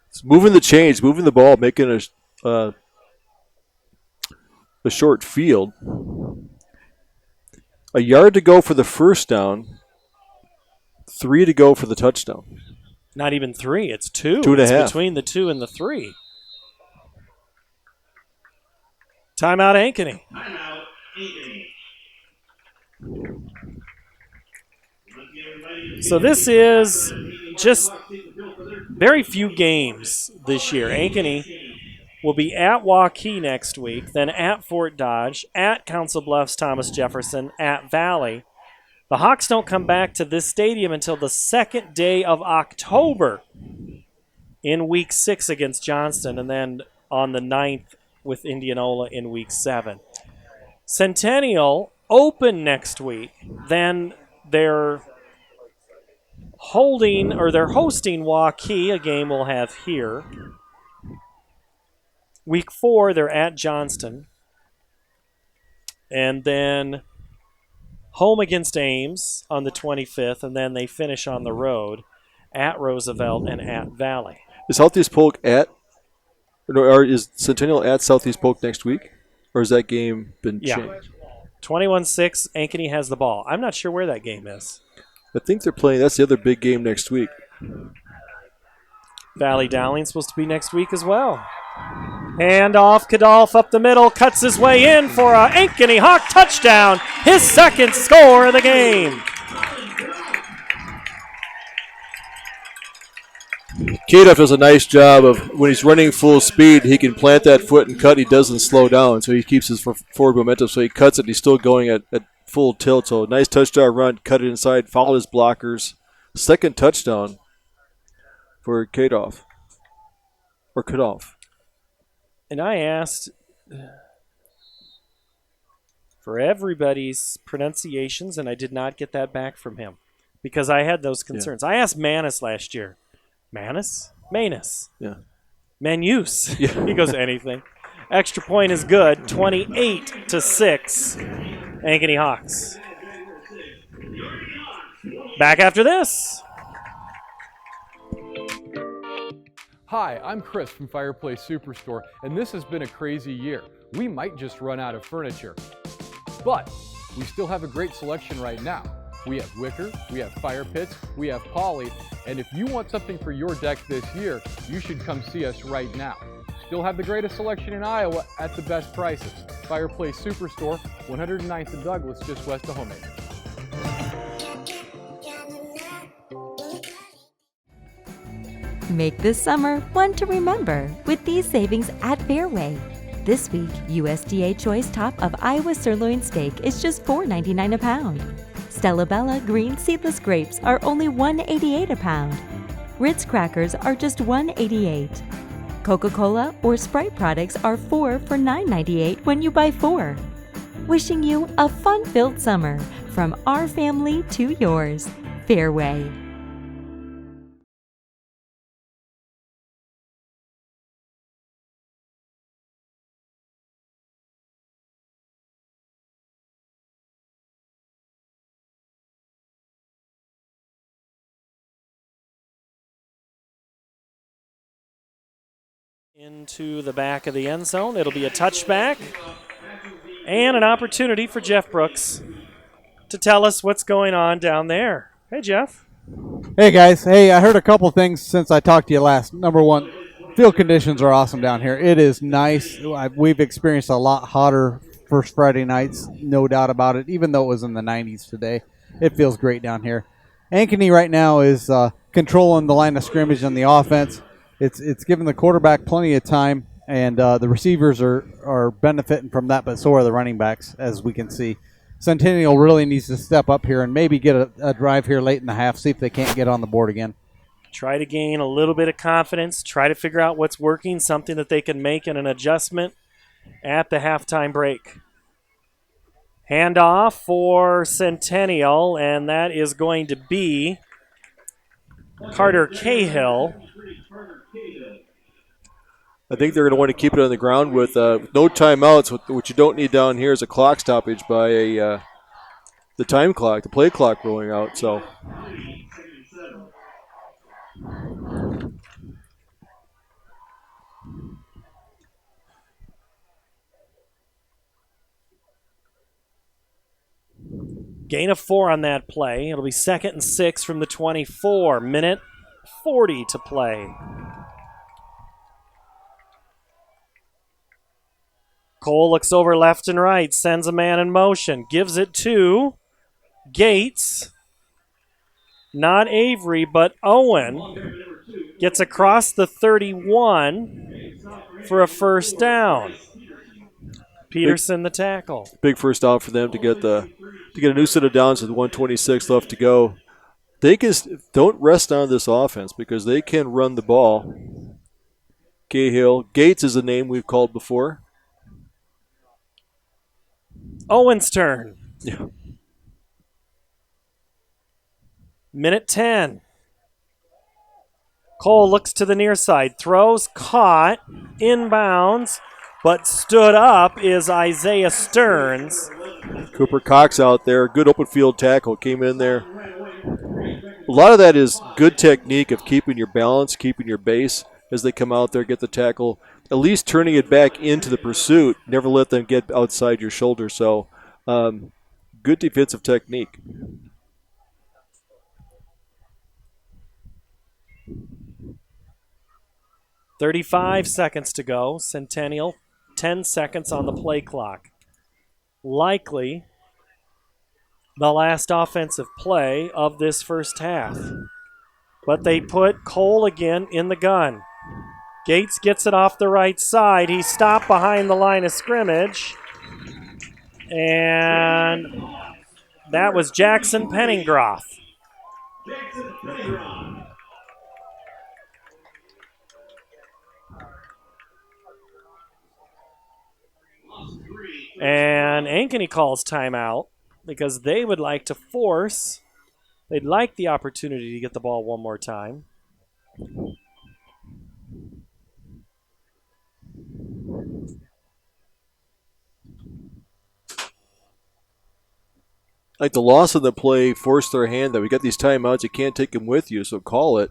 It's moving the chains, moving the ball, making a short field. A yard to go for the first down. 3 to go for the touchdown. Not even 3, it's 2. 2.5. It's between the 2 and the 3. Timeout Ankeny. So this is just very few games this year. Ankeny will be at Waukee next week, then at Fort Dodge, at Council Bluffs, Thomas Jefferson, at Valley. The Hawks don't come back to this stadium until the second day of October in Week 6 against Johnston, and then on the 9th with Indianola in Week 7. Centennial open next week, then they're hosting Waukee, a game we'll have here. Week 4, they're at Johnston. And then home against Ames on the 25th, and then they finish on the road at Roosevelt and at Valley. Is Healthiest Polk at Is Centennial at Southeast Polk next week? Or has that game been changed? 21-6, Ankeny has the ball. I'm not sure where that game is. I think they're playing. That's the other big game next week. Valley Dowling's supposed to be next week as well. Hand off, Kadolf up the middle, cuts his way in for a Ankeny Hawk touchdown. His second score of the game. Kadoff does a nice job of when he's running full speed, he can plant that foot and cut. He doesn't slow down, so he keeps his forward momentum. So he cuts it. He's still going at full tilt. So nice touchdown run, cut it inside, followed his blockers. Second touchdown for Kadoff. Or Kadoff. And I asked for everybody's pronunciations, and I did not get that back from him because I had those concerns. I asked Manus last year. Manus? Manus. Yeah. Manus. Yeah. He goes, anything. Extra point is good. 28-6. Ankeny Hawks. Back after this. Hi, I'm Chris from Fireplace Superstore, and this has been a crazy year. We might just run out of furniture. But we still have a great selection right now. We have wicker, we have fire pits, we have poly, and if you want something for your deck this year, you should come see us right now. Still have the greatest selection in Iowa at the best prices. Fireplace Superstore, 109th and Douglas, just west of Homemaker. Make this summer one to remember with these savings at Fairway. This week, USDA Choice Top of Iowa Sirloin Steak is just $4.99 a pound. Stella Bella green seedless grapes are only $1.88 a pound. Ritz crackers are just $1.88. Coca-Cola or Sprite products are 4 for $9.98 when you buy 4. Wishing you a fun-filled summer from our family to yours. Fairway. Into the back of the end zone. It'll be a touchback and an opportunity for Jeff Brooks to tell us what's going on down there. Hey, Jeff. Hey, guys. Hey, I heard a couple things since I talked to you last. Number one, field conditions are awesome down here. It is nice. We've experienced a lot hotter first Friday nights, no doubt about it, even though it was in the 90s today. It feels great down here. Ankeny right now is controlling the line of scrimmage on the offense. It's giving the quarterback plenty of time, and the receivers are benefiting from that, but so are the running backs, as we can see. Centennial really needs to step up here and maybe get a drive here late in the half, see if they can't get on the board again. Try to gain a little bit of confidence, try to figure out what's working, something that they can make in an adjustment at the halftime break. Handoff for Centennial, and that is going to be Carter Cahill. I think they're going to want to keep it on the ground with no timeouts. What you don't need down here is a clock stoppage by the time clock, the play clock rolling out. So gain of 4 on that play. It'll be 2nd and 6 from the 24. Minute 40 to play. Cole looks over left and right, sends a man in motion, gives it to Gates. Not Avery, but Owen gets across the 31 for a first down. Peterson the tackle. Big first down for them to get a new set of downs with 1:26 left to go. They don't rest on this offense because they can run the ball. Cahill. Gates is a name we've called before. Owen's turn. Yeah. Minute 10. Cole looks to the near side, throws, caught, inbounds, but stood up is Isaiah Stearns. Cooper Cox out there, good open field tackle, came in there. A lot of that is good technique of keeping your balance, keeping your base, as they come out there, get the tackle, at least turning it back into the pursuit. Never let them get outside your shoulder. So good defensive technique. .35 seconds to go. Centennial, 10 seconds on the play clock. Likely the last offensive play of this first half. But they put Cole again in the gun. Gates gets it off the right side. He's stopped behind the line of scrimmage. And that was Jackson Penningroth. And Ankeny calls timeout because they would like to force, they'd like the opportunity to get the ball one more time. Like the loss of the play forced their hand that we got these timeouts, you can't take them with you, so call it.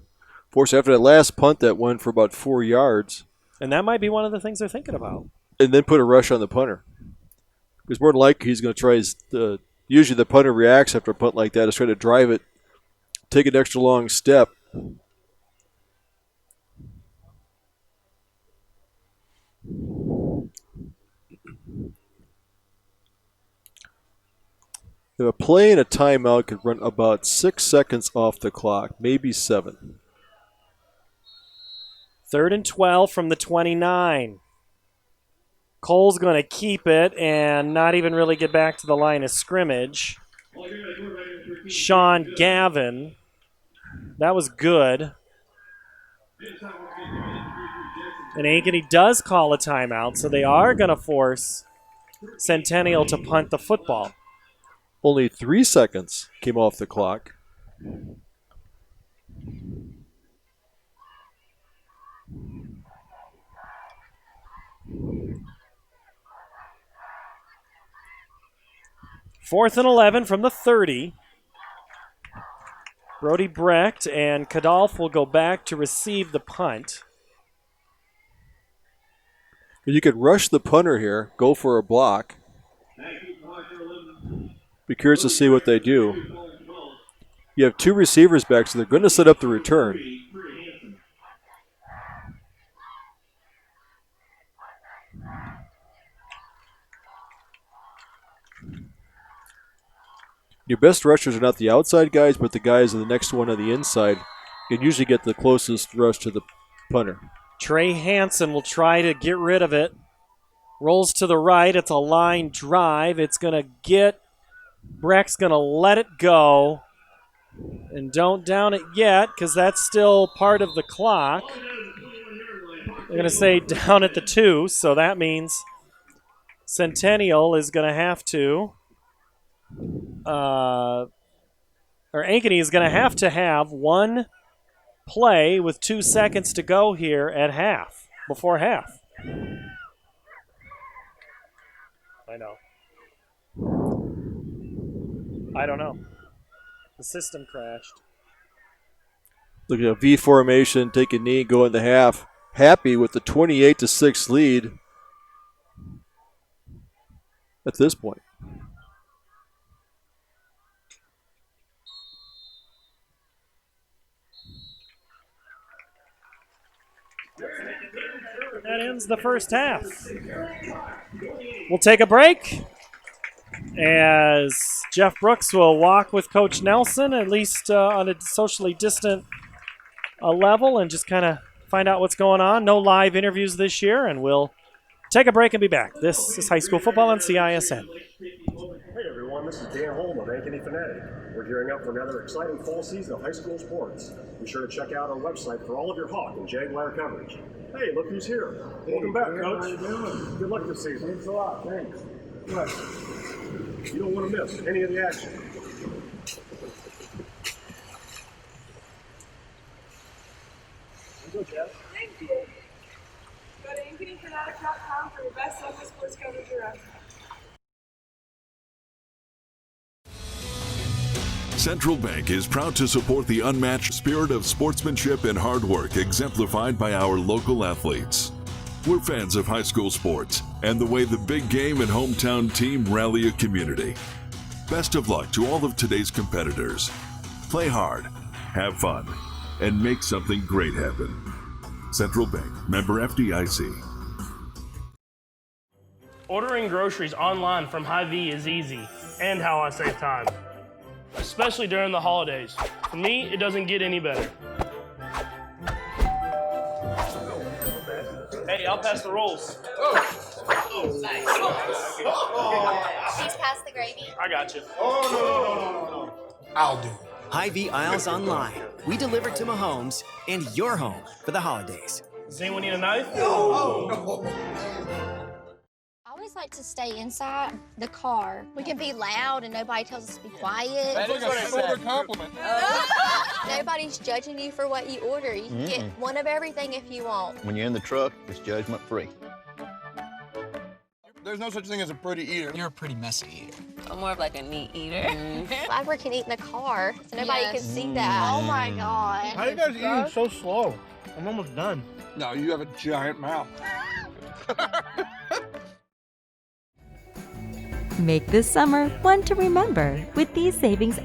Force after that last punt that went for about 4 yards. And that might be one of the things they're thinking about. And then put a rush on the punter. Because more than likely he's going to try usually the punter reacts after a punt like that, is try to drive it, take an extra long step. If a play and a timeout could run about 6 seconds off the clock, maybe 7. 3rd and 12 from the 29. Cole's going to keep it and not even really get back to the line of scrimmage. Sean Gavin, that was good. And Ankeny does call a timeout, so they are going to force Centennial to punt the football. Only 3 seconds came off the clock. Fourth and 11 from the 30. Brody Brecht and Kadolf will go back to receive the punt. You could rush the punter here, go for a block. Be curious to see what they do. You have 2 receivers back, so they're going to set up the return. Your best rushers are not the outside guys, but the guys in the next one on the inside. You can usually get the closest rush to the punter. Trey Hansen will try to get rid of it. Rolls to the right. It's a line drive. It's going to get, Brecht's going to let it go. And don't down it yet because that's still part of the clock. They're going to say down at the 2, so that means Centennial is going to have to, or Ankeny is going to have one play with 2 seconds to go here at half, before half. I know. I don't know. The system crashed. Look at a V formation, take a knee, go in the half. Happy with the 28-6 lead at this point. That ends the first half. We'll take a break as Jeff Brooks will walk with Coach Nelson, at least on a socially distant level, and just kind of find out what's going on. No live interviews this year, and we'll take a break and be back. This is high school football on CISN. Hey everyone, this is Dan Holm of Ankeny Fanatic. We're gearing up for another exciting fall season of high school sports. Be sure to check out our website for all of your Hawk and Jaguar coverage. Hey, look who's here. Welcome back, Coach. How you doing? Good luck this season. Thanks a lot. Thanks. Good. You don't want to miss any of the action. Go, Jeff. Thank you. Go to AnkenyFanatic.com for your best local sports coverage around. Central Bank is proud to support the unmatched spirit of sportsmanship and hard work exemplified by our local athletes. We're fans of high school sports and the way the big game and hometown team rally a community. Best of luck to all of today's competitors. Play hard, have fun, and make something great happen. Central Bank, member FDIC. Ordering groceries online from Hy-Vee is easy, and how I save time. Especially during the holidays. For me, it doesn't get any better. Hey, I'll pass the rolls. Nice. Please pass the gravy. I got you. No. I'll do it. Hy-Vee aisles online. We deliver to Mahomes and your home for the holidays. Does anyone need a knife? No. I always like to stay inside the car. We can be loud and nobody tells us to be quiet. That is a shoulder compliment. Nobody's judging you for what you order. You can get one of everything if you want. When you're in the truck, it's judgment free. There's no such thing as a pretty eater. You're a pretty messy eater. I'm more of like a neat eater. I can eat in the car, so nobody can see that. Oh my God. How are you guys eating so slow? I'm almost done. No, you have a giant mouth. Make this summer one to remember with these savings.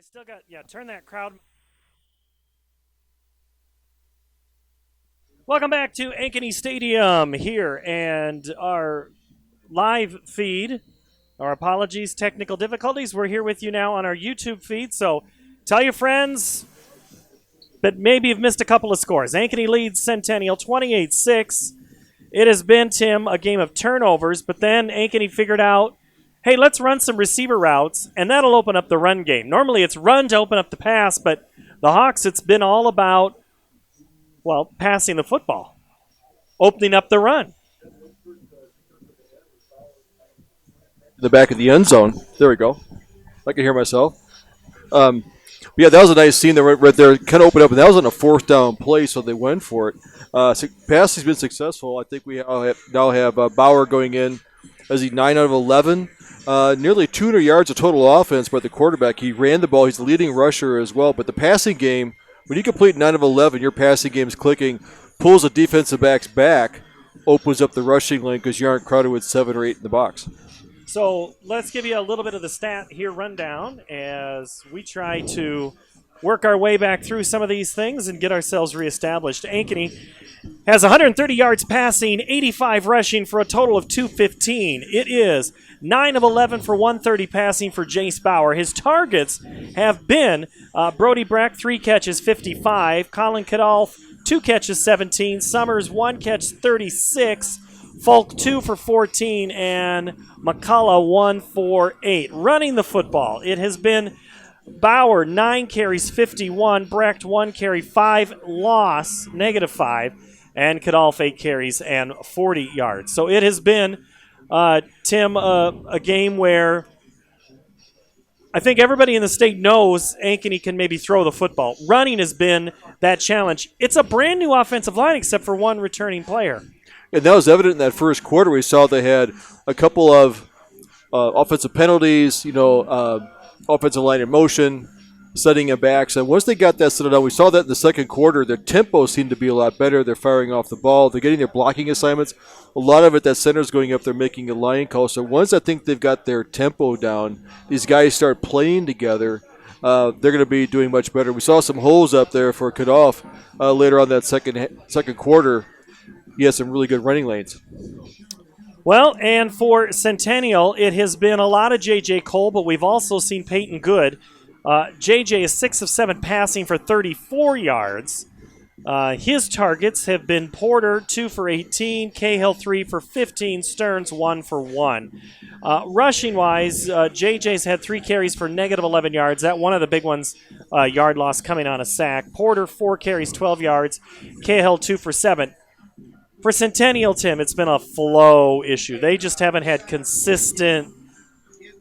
still got, turn that crowd. Welcome back to Ankeny Stadium here, and our live feed. Our apologies, technical difficulties. We're here with you now on our YouTube feed, so tell your friends that maybe you've missed a couple of scores. Ankeny leads Centennial 28-6. It has been, Tim, a game of turnovers, but then Ankeny figured out, hey, let's run some receiver routes, and that'll open up the run game. Normally it's run to open up the pass, but the Hawks, it's been all about, passing the football, opening up the run. The back of the end zone. There we go. I can hear myself. That was a nice scene there, right there. Kind of opened up, and that was on a 4th down play, so they went for it. Pass has been successful. I think we now have Bauer going in as he 9 out of 11. Nearly 200 yards of total offense by the quarterback. He ran the ball. He's the leading rusher as well. But the passing game, when you complete 9 of 11, your passing game is clicking, pulls the defensive backs back, opens up the rushing lane because you aren't crowded with 7 or 8 in the box. So let's give you a little bit of the stat here rundown as we try to work our way back through some of these things and get ourselves reestablished. Ankeny has 130 yards passing, 85 rushing for a total of 215. It is 9 of 11 for 130 passing for Jace Bauer. His targets have been Brody Breck, 3 catches, 55. Colin Kadolf, 2 catches, 17. Summers, 1 catch, 36. Folk, 2 for 14, and McCullough, 1 for 8. Running the football, it has been Bauer, 9 carries, 51. Brecht, 1 carry, 5 loss, -5. And Kadolf, 8 carries and 40 yards. So it has been, Tim, a game where I think everybody in the state knows Ankeny can maybe throw the football. Running has been that challenge. It's a brand new offensive line except for one returning player. And that was evident in that first quarter. We saw they had a couple of offensive penalties, offensive line in motion, setting it back. So once they got that settled down, we saw that in the second quarter. Their tempo seemed to be a lot better. They're firing off the ball. They're getting their blocking assignments. A lot of it, that center's going up. They're making a line call. So once I think they've got their tempo down, these guys start playing together, they're going to be doing much better. We saw some holes up there for Kadolf later on that second quarter. He has some really good running lanes. Well, and for Centennial, it has been a lot of J.J. Cole, but we've also seen Peyton Good. J.J. is 6 of 7 passing for 34 yards. His targets have been Porter, 2 for 18, Cahill, 3 for 15, Stearns, 1 for 1. Rushing-wise, J.J.'s had 3 carries for -11 yards. That one of the big ones, yard loss coming on a sack. Porter, 4 carries, 12 yards. Cahill, 2 for 7. For Centennial, Tim, it's been a flow issue. They just haven't had consistent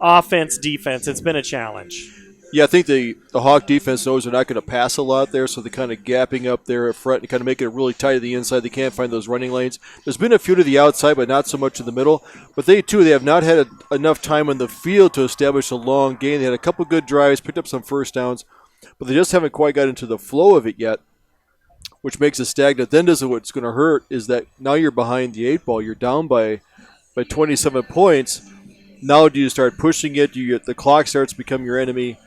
offense, defense. It's been a challenge. Yeah, I think the Hawk defense knows they're not going to pass a lot there, so they're kind of gapping up there at front and kind of making it really tight to the inside. They can't find those running lanes. There's been a few to the outside, but not so much in the middle. But they have not had enough time on the field to establish a long game. They had a couple good drives, picked up some first downs, but they just haven't quite got into the flow of it yet, which makes it stagnant. Then what's going to hurt is that now you're behind the 8 ball. You're down by 27 points. Now do you start pushing it? The clock starts to become your enemy.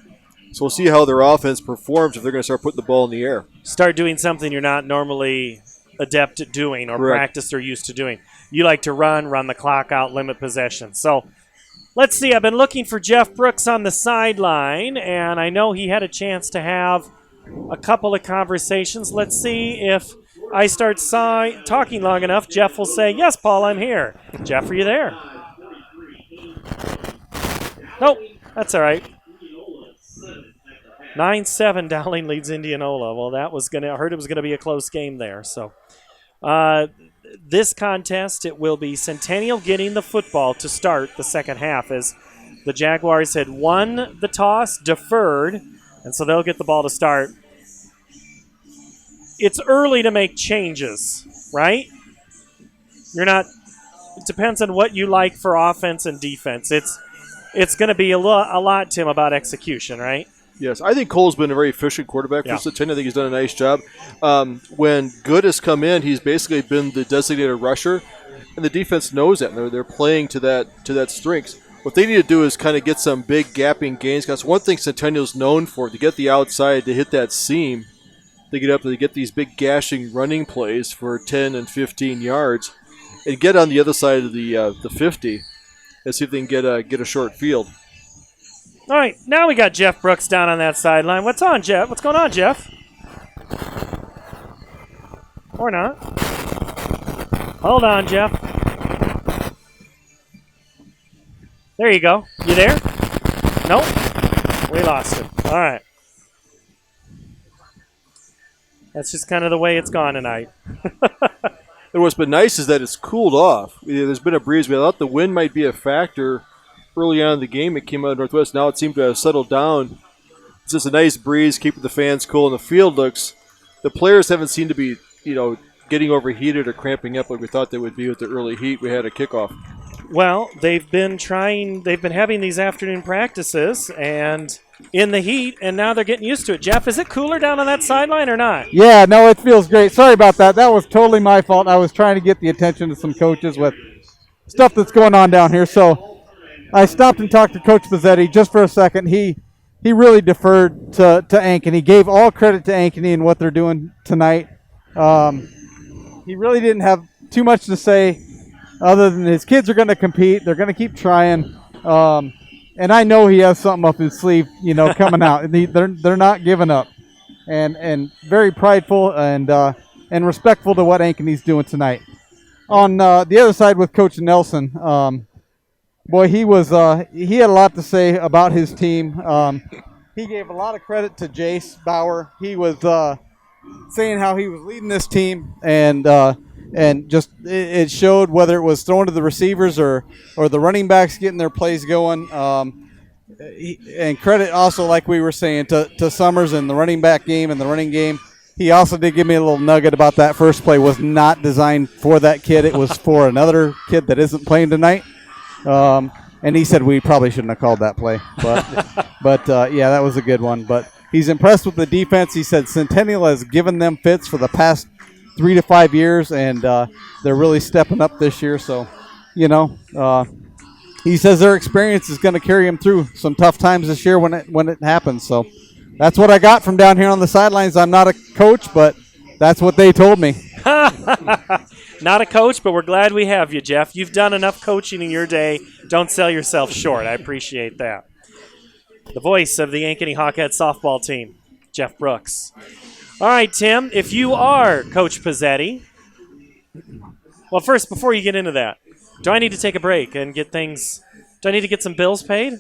So we'll see how their offense performs if they're going to start putting the ball in the air. Start doing something you're not normally adept at doing or practiced or used to doing. You like to run the clock out, limit possession. So let's see. I've been looking for Jeff Brooks on the sideline, and I know he had a chance to have a couple of conversations. Let's see if I start talking long enough, Jeff will say, yes, Paul, I'm here. Jeff, are you there? Nope, that's all right. 9-7, Dowling leads Indianola. Well, I heard it was going to be a close game there. So this contest, it will be Centennial getting the football to start the second half as the Jaguars had won the toss, deferred, and so they'll get the ball to start. It's early to make changes, right? It depends on what you like for offense and defense. It's going to be a lot, Tim, about execution, right? Yes, I think Cole's been a very efficient quarterback for Centennial. I think he's done a nice job. When Good has come in, he's basically been the designated rusher, and the defense knows that. They're playing to that strengths. what they need to do is kind of get some big gapping gains. Because one thing Centennial's known for, to get the outside, to hit that seam, they get up, they get these big gashing running plays for 10 and 15 yards, and get on the other side of the 50 and see if they can get a short field. All right, now we got Jeff Brooks down on that sideline. What's on, Jeff? What's going on, Jeff? Or not. Hold on, Jeff. There you go. You there? Nope. We lost him. All right. That's just kind of the way it's gone tonight. And what's been nice is that it's cooled off. There's been a breeze. We thought the wind might be a factor early on in the game. It came out of northwest. Now it seemed to have settled down. It's just a nice breeze, keeping the fans cool. And the field looks, the players haven't seemed to be, getting overheated or cramping up like we thought they would be with the early heat we had at kickoff. Well, they've been having these afternoon practices and in the heat, and now they're getting used to it. Jeff, is it cooler down on that sideline or not? Yeah, no, it feels great. Sorry about that. That was totally my fault. I was trying to get the attention of some coaches with stuff that's going on down here. So I stopped and talked to Coach Pizzetti just for a second. He really deferred to Ankeny. He gave all credit to Ankeny and what they're doing tonight. He really didn't have too much to say other than his kids are going to compete. They're going to keep trying. And I know he has something up his sleeve, coming out. They're not giving up. And very prideful and respectful to what Ankeny's doing tonight. On the other side with Coach Nelson, boy, he had a lot to say about his team. He gave a lot of credit to Jace Bauer. He was saying how he was leading this team, and just it showed, whether it was throwing to the receivers or the running backs getting their plays going. And credit also, like we were saying, to Summers and the running back game and the running game. He also did give me a little nugget about that first play was not designed for that kid. It was for another kid that isn't playing tonight. And he said we probably shouldn't have called that play. But yeah, that was a good one. But he's impressed with the defense. He said Centennial has given them fits for the past 3 to 5 years, and they're really stepping up this year. So, he says their experience is going to carry them through some tough times this year when it happens. So that's what I got from down here on the sidelines. I'm not a coach, but that's what they told me. Not a coach, but we're glad we have you, Jeff. You've done enough coaching in your day. Don't sell yourself short. I appreciate that. The voice of the Ankeny Hawkhead softball team, Jeff Brooks. All right, Tim, if you are Coach Pizzetti, well, first, before you get into that, do I need to take a break and get things, do I need to get some bills paid?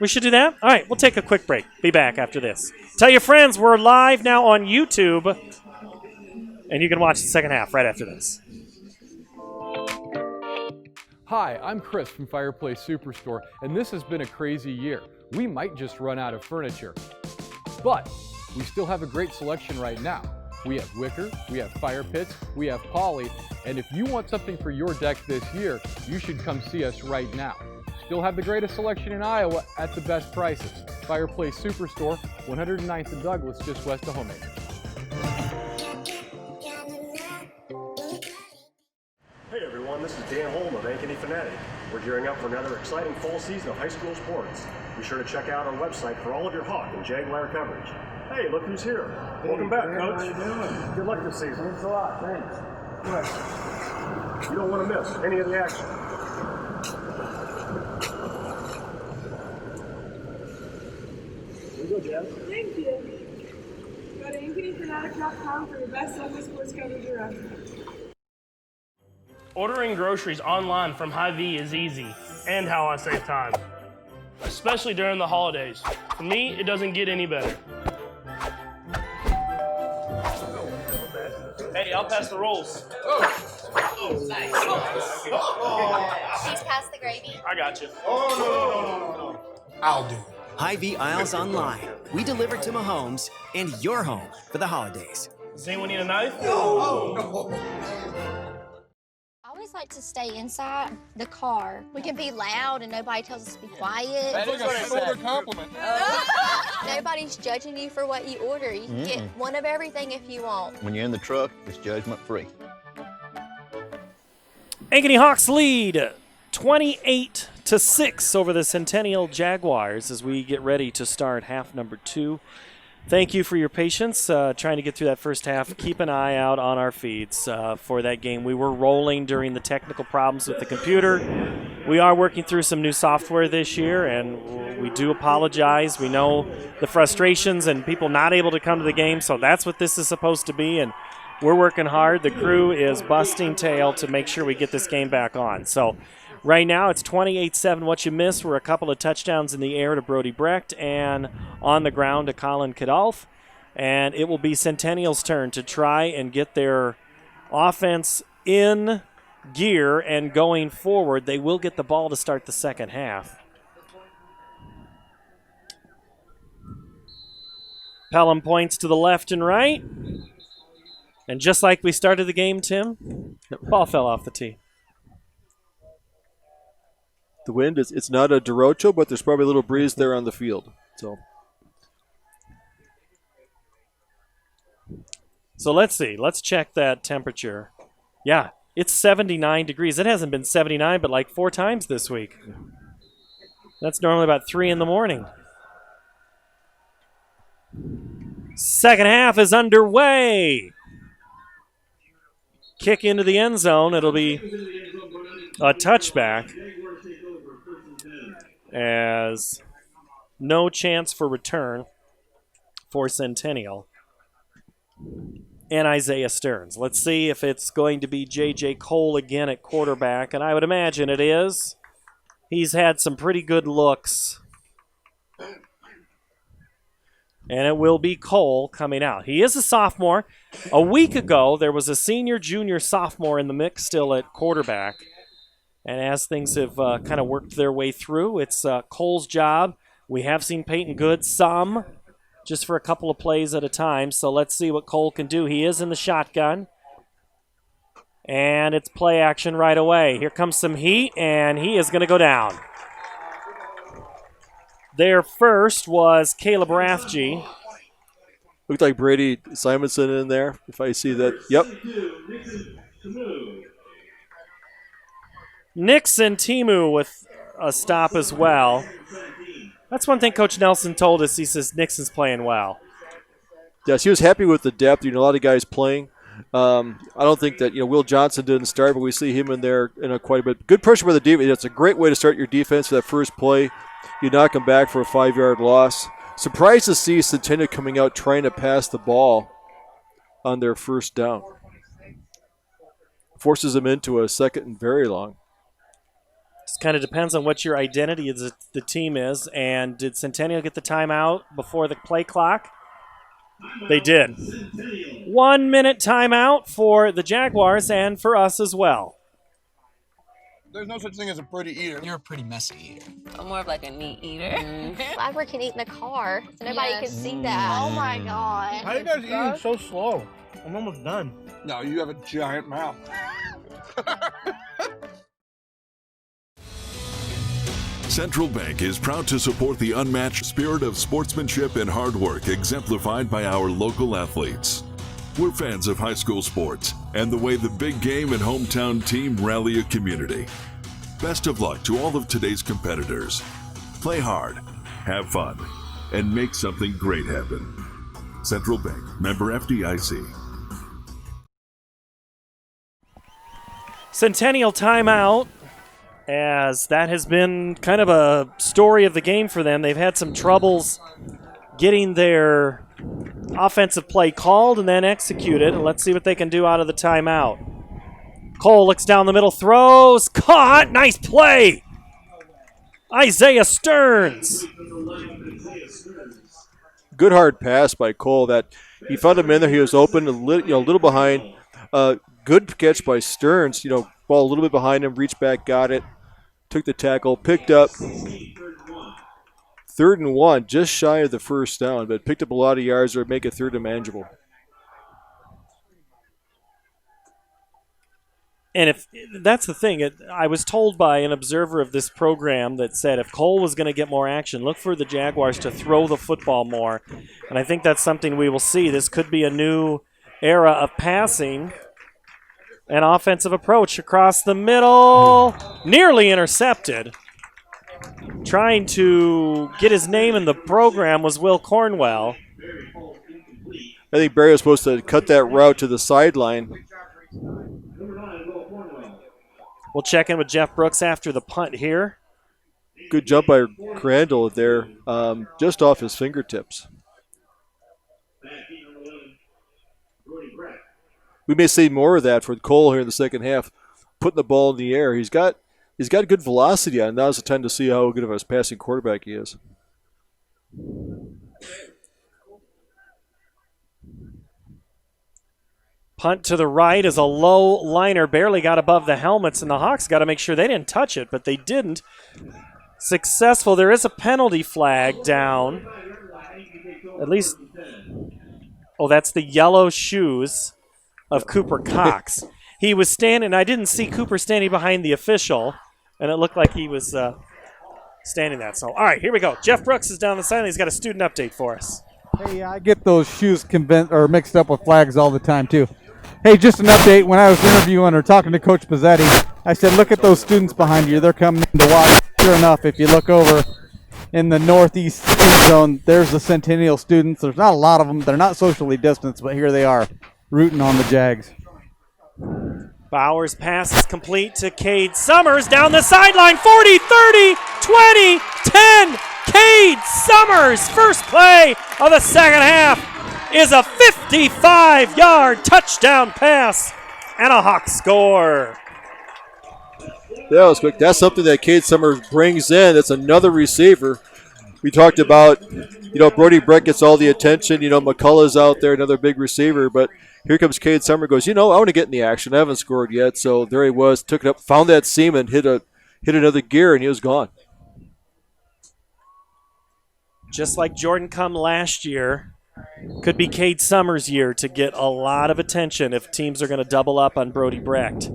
We should do that? All right, we'll take a quick break. Be back after this. Tell your friends we're live now on YouTube, and you can watch the second half right after this. Hi, I'm Chris from Fireplace Superstore, and this has been a crazy year. We might just run out of furniture, but we still have a great selection right now. We have wicker, we have fire pits, we have poly, and if you want something for your deck this year, you should come see us right now. Still have the greatest selection in Iowa at the best prices. Fireplace Superstore, 109th and Douglas, just west of Homemaker. Hey everyone, this is Dan Holm of Ankeny Fanatic. We're gearing up for another exciting fall season of high school sports. Be sure to check out our website for all of your Hawk and Jaguar coverage. Hey, look who's here. Welcome back, Coach. How you doing? Good luck this season. Thanks a lot. Thanks. You don't want to miss any of the action. Here you go, Jazz. Thank you. Go to AnkenyFanatic.com for your best Sunday sports coverage around. Ordering groceries online from Hy-Vee is easy, and how I save time. Especially during the holidays. For me, it doesn't get any better. Hey, I'll pass the rolls. Oh, nice. Please pass the gravy. I got you. Oh, no. I'll do it. Hy-Vee Aisles Online. We deliver to Mahomes and your home for the holidays. Does anyone need a knife? No. I always like to stay inside the car. We can be loud and nobody tells us to be quiet. That is a shoulder compliment. Nobody's judging you for what you order. You can get one of everything if you want. When you're in the truck, it's judgment free. Ankeny Hawks lead 28-6 over the Centennial Jaguars as we get ready to start half number 2. Thank you for your patience trying to get through that first half. Keep an eye out on our feeds for that game. We were rolling during the technical problems with the computer. We are working through some new software this year, and we do apologize. We know the frustrations and people not able to come to the game, so that's what this is supposed to be, and we're working hard. The crew is busting tail to make sure we get this game back on. So right now it's 28-7. What you missed were a couple of touchdowns in the air to Brody Brecht and on the ground to Colin Kadolf. And it will be Centennial's turn to try and get their offense in gear and going forward. They will get the ball to start the second half. Pelham points to the left and right. And just like we started the game, Tim, the ball fell off the tee. The wind it's not a derecho, but there's probably a little breeze there on the field. So let's see. Let's check that temperature. Yeah, it's 79 degrees. It hasn't been 79 but like 4 times this week. That's normally about 3 in the morning. Second half is underway. Kick into the end zone. It'll be a touchback, as no chance for return for Centennial and Isaiah Stearns. Let's see if it's going to be J.J. Cole again at quarterback, and I would imagine it is. He's had some pretty good looks. And it will be Cole coming out. He is a sophomore. A week ago, there was a senior, junior, sophomore in the mix still at quarterback. And as things have kind of worked their way through, it's Cole's job. We have seen Peyton Good some, just for a couple of plays at a time. So let's see what Cole can do. He is in the shotgun. And it's play action right away. Here comes some heat, and he is going to go down. There first was Caleb Rathje. Looked like Brady Simonson in there, if I see that. Yep. Nixon Timu with a stop as well. That's one thing Coach Nelson told us. He says Nixon's playing well. Yes, he was happy with the depth. A lot of guys playing. I don't think that Will Johnson didn't start, but we see him in there quite a bit. Good pressure by the defense. It's a great way to start your defense for that first play. You knock them back for a 5-yard loss. Surprised to see Centennial coming out trying to pass the ball on their first down. Forces them into a second and very long. Just kind of depends on what your identity of the team is. And did Centennial get the timeout before the play clock? They did. 1 minute timeout for the Jaguars and for us as well. There's no such thing as a pretty eater. You're a pretty messy eater. I'm more of like a neat eater. Flagler can eat in the car, so nobody can see that. Oh my god. How are you guys eating so slow? I'm almost done. No, you have a giant mouth. Central Bank is proud to support the unmatched spirit of sportsmanship and hard work exemplified by our local athletes. We're fans of high school sports and the way the big game and hometown team rally a community. Best of luck to all of today's competitors. Play hard, have fun, and make something great happen. Central Bank, member FDIC. Centennial timeout, as that has been kind of a story of the game for them. They've had some troubles getting their offensive play called and then executed. And let's see what they can do out of the timeout. Cole looks down the middle, throws, caught, nice play. Isaiah Stearns. Good hard pass by Cole. That he found him in there. He was open, a little behind. Good catch by Stearns. Ball a little bit behind him, reached back, got it, took the tackle, picked up. 3rd and 1, just shy of the first down, but picked up a lot of yards or make it 3rd and manageable. And if that's the thing, I was told by an observer of this program that said if Cole was going to get more action, look for the Jaguars to throw the football more. And I think that's something we will see. This could be a new era of passing An offensive approach across the middle, nearly intercepted. Trying to get his name in the program was Will Cornwell. I think Barry was supposed to cut that route to the sideline. We'll check in with Jeff Brooks after the punt here. Good jump by Crandall there, just off his fingertips. We may see more of that for Cole here in the second half, putting the ball in the air. He's got good velocity on. Now's the time to see how good of a passing quarterback he is. Punt to the right is a low liner, barely got above the helmets, and the Hawks got to make sure they didn't touch it, but they didn't. Successful. There is a penalty flag down. At least, that's the yellow shoes of Cooper Cox. He was standing, I didn't see Cooper standing behind the official, and it looked like he was standing that. So, all right, here we go. Jeff Brooks is down the sideline. He's got a student update for us. Hey, I get those shoes mixed up with flags all the time, too. Hey, just an update. When I was interviewing or talking to Coach Pizzetti, I said, look at those students behind you. They're coming in to watch. Sure enough, if you look over in the northeast end zone, there's the Centennial students. There's not a lot of them. They're not socially distanced, but here they are, rooting on the Jags. Bowers' pass is complete to Cade Summers down the sideline. 40, 30, 20, 10. Cade Summers, first play of the second half, is a 55-yard touchdown pass and a Hawk score. That was quick. That's something that Cade Summers brings in. It's another receiver. We talked about, Brody Brett gets all the attention. McCullough's out there, another big receiver. But here comes Cade Summers, goes, I want to get in the action. I haven't scored yet. So there he was, took it up, found that seam and hit another gear, and he was gone. Just like Jordan Cum last year, could be Cade Summers' year to get a lot of attention if teams are going to double up on Brody Brecht.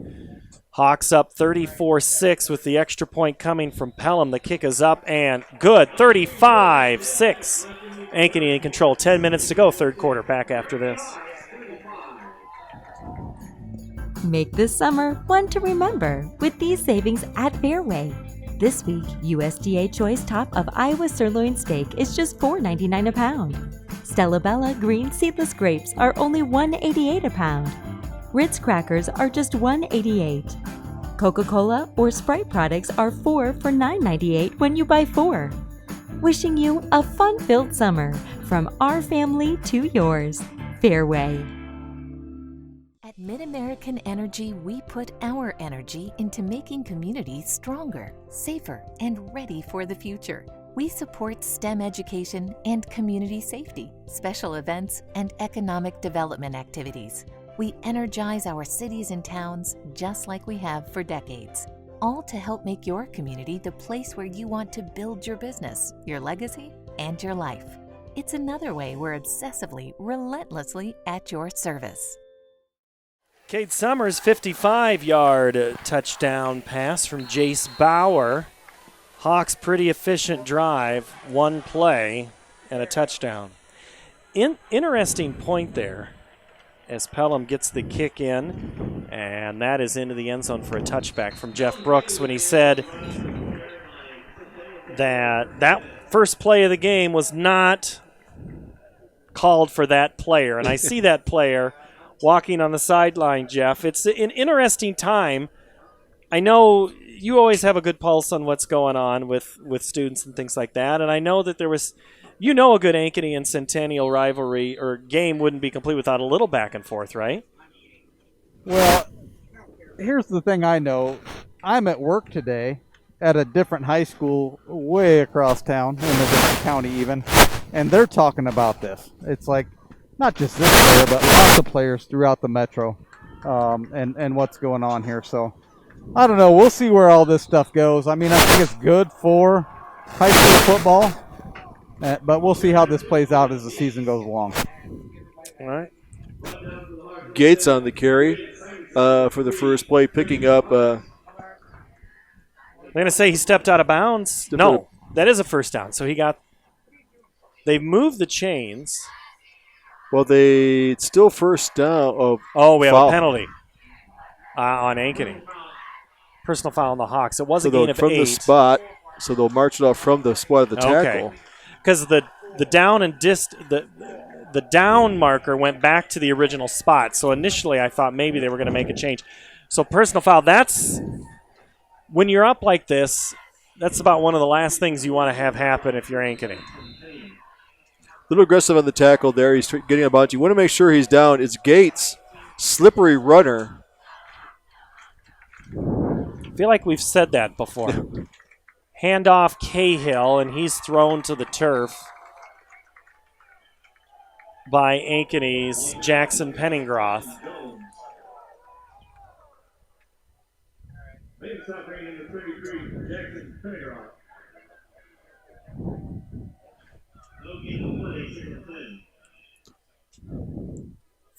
Hawks up 34-6 with the extra point coming from Pelham. The kick is up and good. 35-6. Ankeny in control. 10 minutes to go, third quarter. Back after this. Make this summer one to remember with these savings at Fairway. This week, USDA Choice Top of Iowa Sirloin Steak is just $4.99 a pound. Stella Bella green seedless grapes are only $1.88 a pound. Ritz crackers are just $1.88. Coca-Cola or Sprite products are 4 for $9.98 when you buy 4. Wishing you a fun-filled summer from our family to yours. Fairway. At MidAmerican Energy, we put our energy into making communities stronger, safer, and ready for the future. We support STEM education and community safety, special events, and economic development activities. We energize our cities and towns just like we have for decades, all to help make your community the place where you want to build your business, your legacy, and your life. It's another way we're obsessively, relentlessly at your service. Cade Summers, 55-yard touchdown pass from Jace Bauer. Hawks pretty efficient drive, one play, and a touchdown. Interesting point there as Pelham gets the kick in, and that is into the end zone for a touchback from Jeff Brooks when he said that first play of the game was not called for that player. And I see that player walking on the sideline, Jeff. It's an interesting time. I know you always have a good pulse on what's going on with students and things like that, and I know that there was, a good Ankeny and Centennial rivalry or game wouldn't be complete without a little back and forth, right? Well, here's the thing I know. I'm at work today at a different high school way across town, in a different county even, and they're talking about this. It's like, not just this player, but lots of players throughout the metro, and what's going on here. So, I don't know. We'll see where all this stuff goes. I mean, I think it's good for high school football, but we'll see how this plays out as the season goes along. All right. Gates on the carry for the first play, picking up. I'm going to say he stepped out of bounds. No, that is a first down. So they moved the chains. Well, it's still first down. We have a penalty. on Ankeny. Personal foul on the Hawks. It was So a gain of from 8. the spot, so they'll march it off from the spot of the tackle. Because the down and the down marker went back to the original spot. So initially I thought maybe they were going to make a change. So personal foul, that's when you're up like this, that's about one of the last things you want to have happen if you're Ankeny. A little aggressive on the tackle there. He's getting a bounce. You want to make sure he's down. It's Gates, slippery runner. I feel like we've said that before. Handoff Cahill, and he's thrown to the turf by Ankeny's Jackson Penningroth.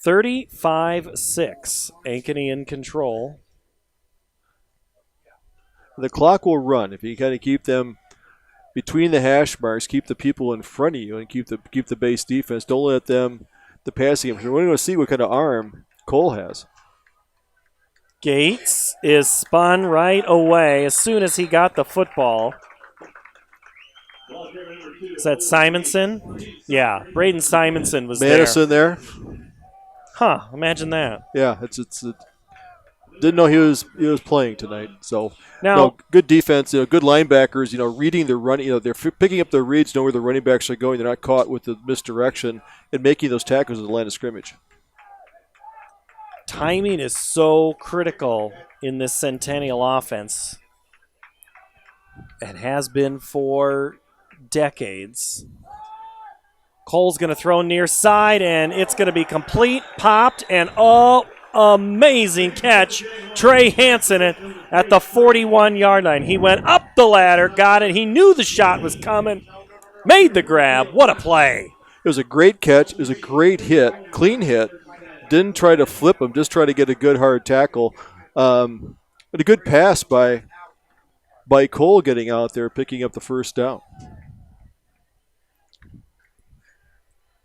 (35-6). Ankeny in control. The clock will run if you kind of keep them between the hash marks, keep the people in front of you, and keep the base defense. Don't let them the passing game. We're going to see what kind of arm Cole has. Gates is spun right away as soon as he got the football. Is that Simonson? Yeah, Braden Simonson was Madison there. Huh, imagine that. Yeah, it's didn't know he was playing tonight. So now good defense, good linebackers, reading the run, they're picking up their reads, know where the running backs are going. They're not caught with the misdirection and making those tackles at the line of scrimmage. Timing is so critical in this Centennial offense. It has been for decades. Cole's going to throw near side, and it's going to be complete, popped, and amazing catch. Trey Hansen at the 41-yard line. He went up the ladder, got it. He knew the shot was coming, made the grab. What a play. It was a great catch. It was a great hit, clean hit. Didn't try to flip him, just try to get a good hard tackle. But a good pass by Cole getting out there, picking up the first down.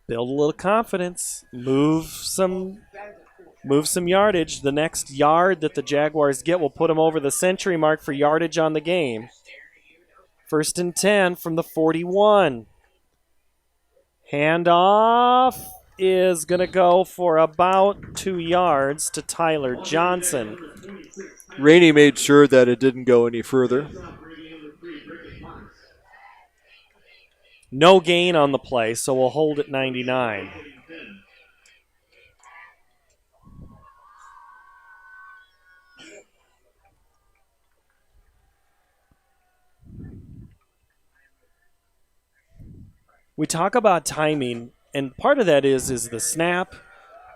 Build a little confidence. Move some yardage. The next yard that the Jaguars get will put them over the century mark for yardage on the game. 1st and 10 from the 41. Handoff is going to go for about 2 yards to Tyler Johnson. Rainey made sure that it didn't go any further. No gain on the play, so we'll hold at 99. We talk about timing, and part of that is the snap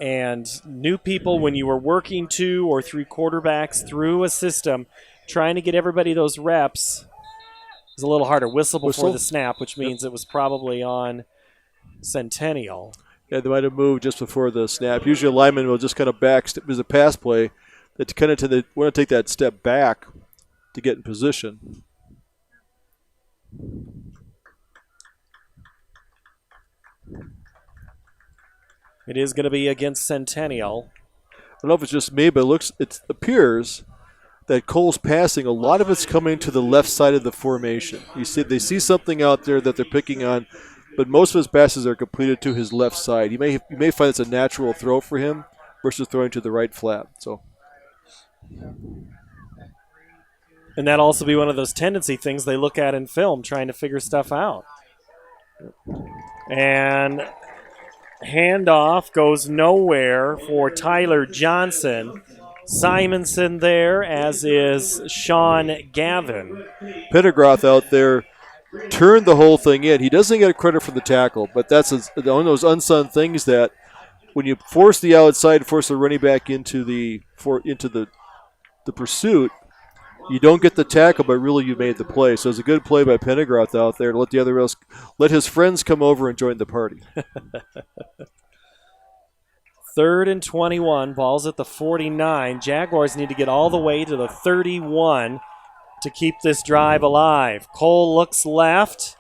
and new people when you were working 2 or 3 quarterbacks through a system, trying to get everybody those reps. It was a little harder. Whistle before the snap, which means it was probably on Centennial. Yeah, they might have moved just before the snap. Usually a lineman will just kind of back. There's a pass play that's kind of want to take that step back to get in position. It is going to be against Centennial. I don't know if it's just me, but it appears that Cole's passing, a lot of it's coming to the left side of the formation. They see something out there that they're picking on, but most of his passes are completed to his left side. You may find it's a natural throw for him versus throwing to the right flat. So, and that'll also be one of those tendency things they look at in film, trying to figure stuff out. And handoff goes nowhere for Tyler Johnson. Simonson there, as is Sean Gavin. Pendergroth out there turned the whole thing in. He doesn't get credit for the tackle, but that's one of those unsung things that when you force the outside, force the running back into the pursuit, you don't get the tackle, but really you made the play. So it's a good play by Pendergroth out there to let his friends come over and join the party. 3rd and 21, ball's at the 49. Jaguars need to get all the way to the 31 to keep this drive alive. Cole looks left,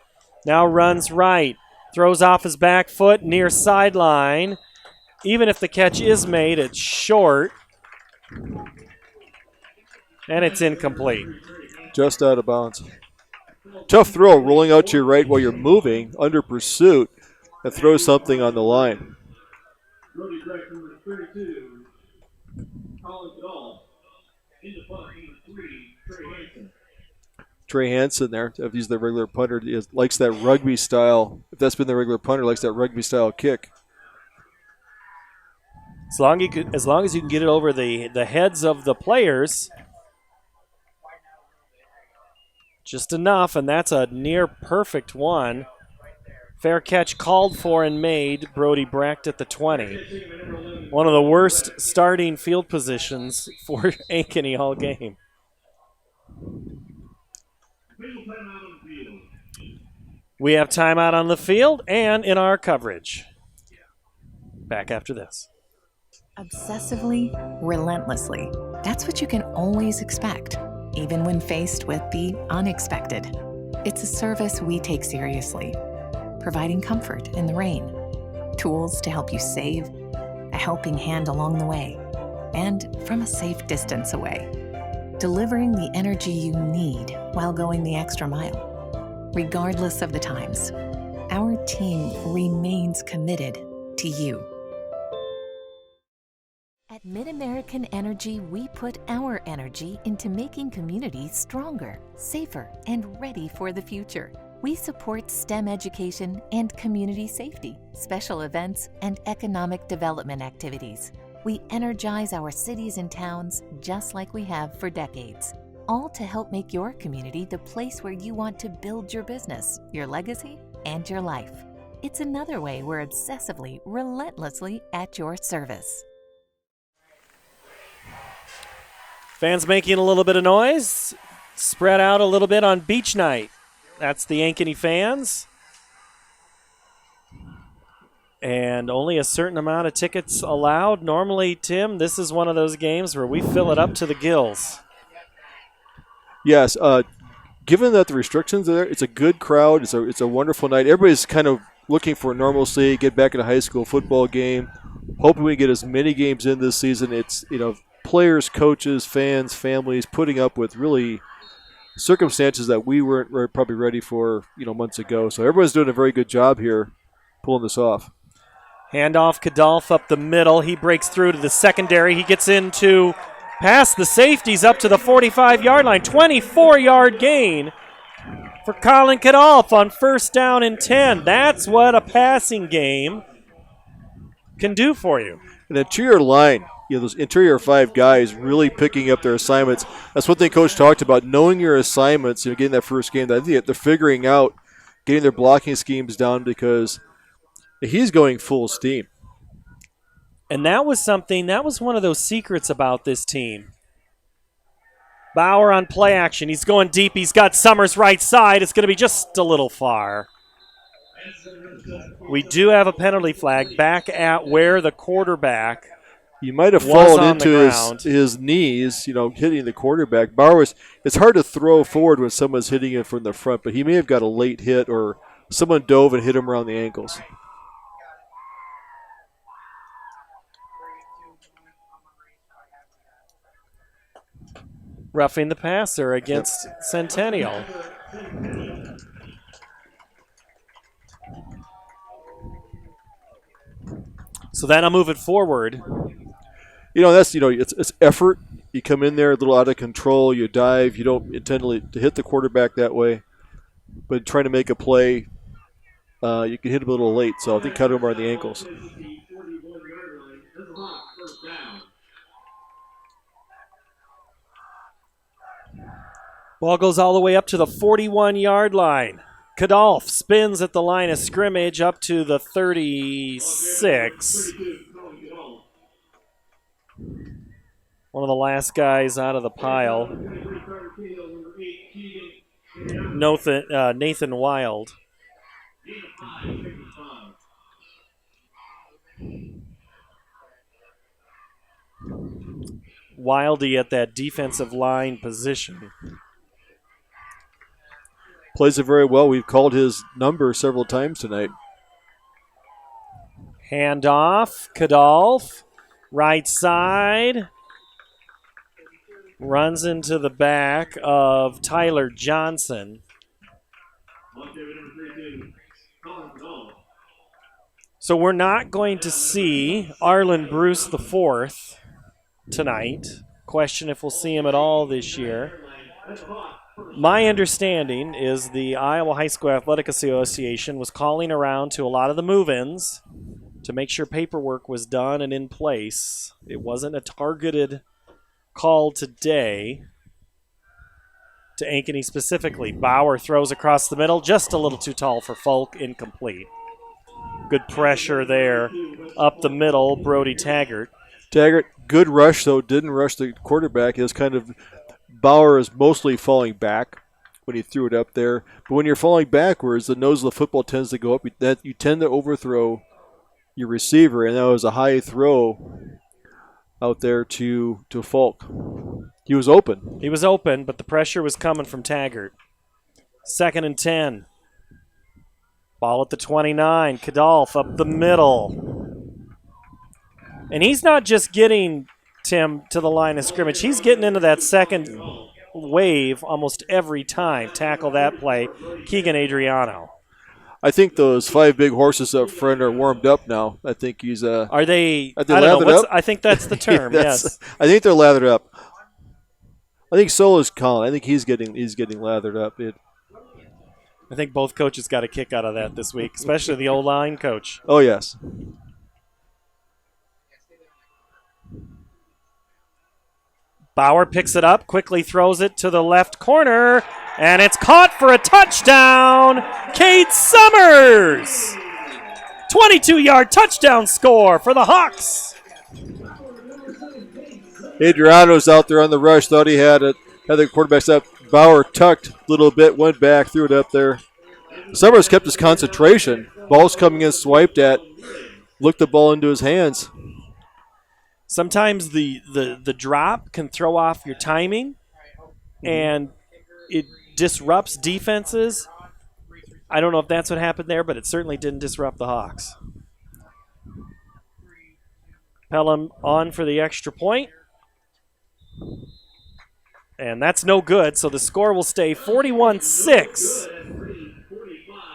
now runs right, throws off his back foot near sideline. Even if the catch is made, it's short. And it's incomplete. Just out of bounds. Tough throw, rolling out to your right while you're moving, under pursuit, and throw something on the line. Trey Hansen there, if he's the regular punter, likes that rugby style. If that's been the regular punter, likes that rugby style kick. As long as you can get it over the heads of the players, just enough, and that's a near perfect one. Fair catch called for and made. Brody Brecht at the 20. One of the worst starting field positions for Ankeny all game. We have timeout on the field and in our coverage. Back after this. Obsessively, relentlessly. That's what you can always expect, even when faced with the unexpected. It's a service we take seriously, providing comfort in the rain, tools to help you save, a helping hand along the way, and from a safe distance away, delivering the energy you need while going the extra mile. Regardless of the times, our team remains committed to you. At MidAmerican Energy, we put our energy into making communities stronger, safer, and ready for the future. We support STEM education and community safety, special events, and economic development activities. We energize our cities and towns just like we have for decades, all to help make your community the place where you want to build your business, your legacy, and your life. It's another way we're obsessively, relentlessly at your service. Fans making a little bit of noise, spread out a little bit on beach night. That's the Ankeny fans. And only a certain amount of tickets allowed. Normally, Tim, this is one of those games where we fill it up to the gills. Yes, given that the restrictions are there, it's a good crowd. It's a wonderful night. Everybody's kind of looking for normalcy, get back in a high school football game. Hoping we get as many games in this season. It's, players, coaches, fans, families putting up with really circumstances that we weren't probably ready for, months ago. So everyone's doing a very good job here pulling this off. Handoff, Kadolf up the middle. He breaks through to the secondary. He gets into past the safeties up to the 45-yard line. 24-yard gain for Colin Kadolf on 1st down and 10. That's what a passing game can do for you. An interior line, those interior 5 guys really picking up their assignments. That's one thing Coach talked about, knowing your assignments, getting that first game. I think they're figuring out, getting their blocking schemes down because he's going full steam. And that was one of those secrets about this team. Bauer on play action. He's going deep. He's got Summers right side. It's going to be just a little far. We do have a penalty flag back at where the quarterback He might have fallen into his knees, hitting the quarterback. Bauer it's hard to throw forward when someone's hitting it from the front, but he may have got a late hit or someone dove and hit him around the ankles. Roughing the passer against Centennial. So that'll move it forward. That's it's effort. You come in there a little out of control. You dive. You don't intend to hit the quarterback that way, but trying to make a play, you can hit him a little late. So I think cut him around the ankles. Ball goes all the way up to the 41-yard line. Kadolf spins at the line of scrimmage up to the 36. One of the last guys out of the pile. Nathan Wild. Wildy at that defensive line position. Plays it very well. We've called his number several times tonight. Handoff, Kadolf, right side. runs into the back of Tyler Johnson. So we're not going to see Arlen Bruce IV tonight. Question if we'll see him at all this year. My understanding is the Iowa High School Athletic Association was calling around to a lot of the move-ins to make sure paperwork was done and in place. It wasn't a targeted call today to Ankeny specifically. Bauer throws across the middle, just a little too tall for Folk, incomplete. Good pressure there up the middle, Brody Taggart. Taggart, good rush, though, didn't rush the quarterback. It was kind of, Bauer is mostly falling back when he threw it up there. But when you're falling backwards, the nose of the football tends to go up. You tend to overthrow your receiver, and that was a high throw out there to Folk. He was open. He was open, but the pressure was coming from Taggart. 2nd and 10. Ball at the 29. Kadolf up the middle. And he's not just getting, Tim, to the line of scrimmage. He's getting into that second wave almost every time. Tackle that play. Keegan Adriano. I think those 5 big horses up front are warmed up now. I think he's Are they I don't know. I think that's the term, yes. I think they're lathered up. I think Solo's calling. I think he's getting lathered up. I think both coaches got a kick out of that this week, especially the O-line coach. Oh, yes. Bauer picks it up, quickly throws it to the left corner, and it's caught for a touchdown. Cade Summers! 22-yard touchdown score for the Hawks. Adriano's out there on the rush. Thought he had it. Had the quarterbacks up. Bauer tucked a little bit, went back, threw it up there. Summers kept his concentration. Ball's coming in, swiped at, looked the ball into his hands. Sometimes the drop can throw off your timing, and it disrupts defenses. I don't know if that's what happened there, but it certainly didn't disrupt the Hawks. Pelham on for the extra point. And that's no good, so the score will stay 41-6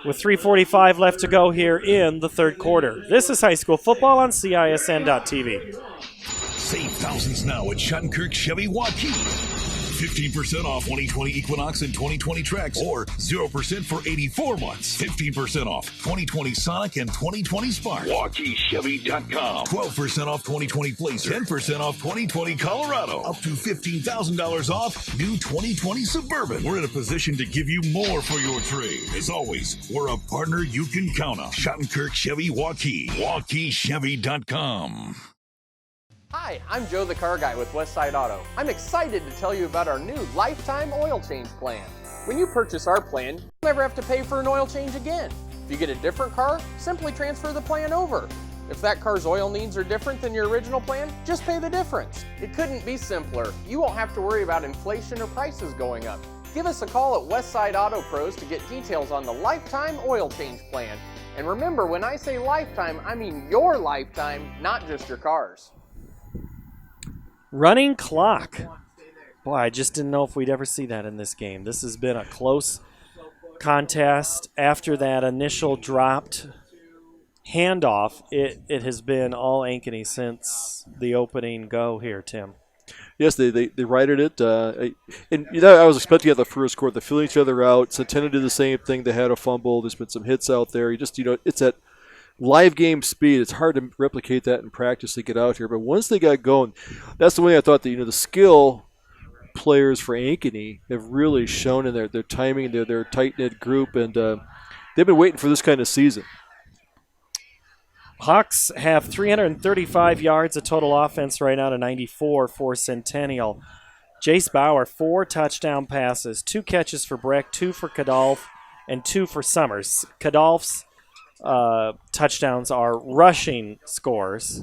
with 3:45 left to go here in the third quarter. This is high school football on CISN.TV. Save thousands now at Schottenkirk Chevy Waukee. 15% off 2020 Equinox and 2020 Trax, or 0% for 84 months. 15% off 2020 Sonic and 2020 Spark. WaukeeChevy.com. 12% off 2020 Blazer. 10% off 2020 Colorado. Up to $15,000 off new 2020 Suburban. We're in a position to give you more for your trade. As always, we're a partner you can count on. Schottenkirk Chevy Waukee. WaukeeChevy.com. Hi, I'm Joe the Car Guy with Westside Auto. I'm excited to tell you about our new lifetime oil change plan. When you purchase our plan, you'll never have to pay for an oil change again. If you get a different car, simply transfer the plan over. If that car's oil needs are different than your original plan, just pay the difference. It couldn't be simpler. You won't have to worry about inflation or prices going up. Give us a call at Westside Auto Pros to get details on the lifetime oil change plan. And remember, when I say lifetime, I mean your lifetime, not just your car's. Running clock. Boy, I just didn't know if we'd ever see that in this game. This has been a close contest. After that initial dropped handoff, it has been all Ankeny since the opening go here, Tim. Yes, they righted it. And I was expecting at the first quarter, they're filling each other out. Centennial did the same thing. They had a fumble. There's been some hits out there. It's at live game speed. It's hard to replicate that in practice to get out here. But once they got going, that's the way I thought that, the skill players for Ankeny have really shown in their timing, their tight-knit group, and they've been waiting for this kind of season. Hawks have 335 yards of total offense right now to 94 for Centennial. Jace Bauer, 4 touchdown passes, 2 catches for Breck, 2 for Kadolf, and 2 for Summers. Kadolf's touchdowns are rushing scores.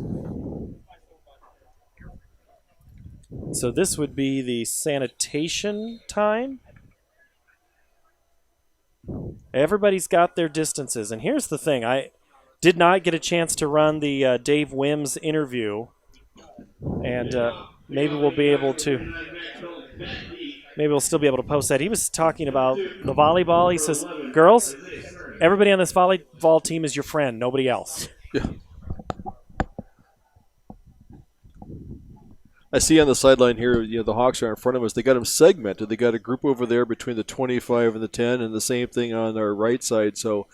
So this would be the sanitation time. Everybody's got their distances. And here's the thing. I did not get a chance to run the Dave Wims interview. And maybe we'll be able to. Maybe we'll still be able to post that. He was talking about the volleyball. He says, girls, everybody on this volleyball team is your friend, nobody else. Yeah. I see on the sideline here, the Hawks are in front of us. They got them segmented. They got a group over there between the 25 and the 10, and the same thing on our right side. So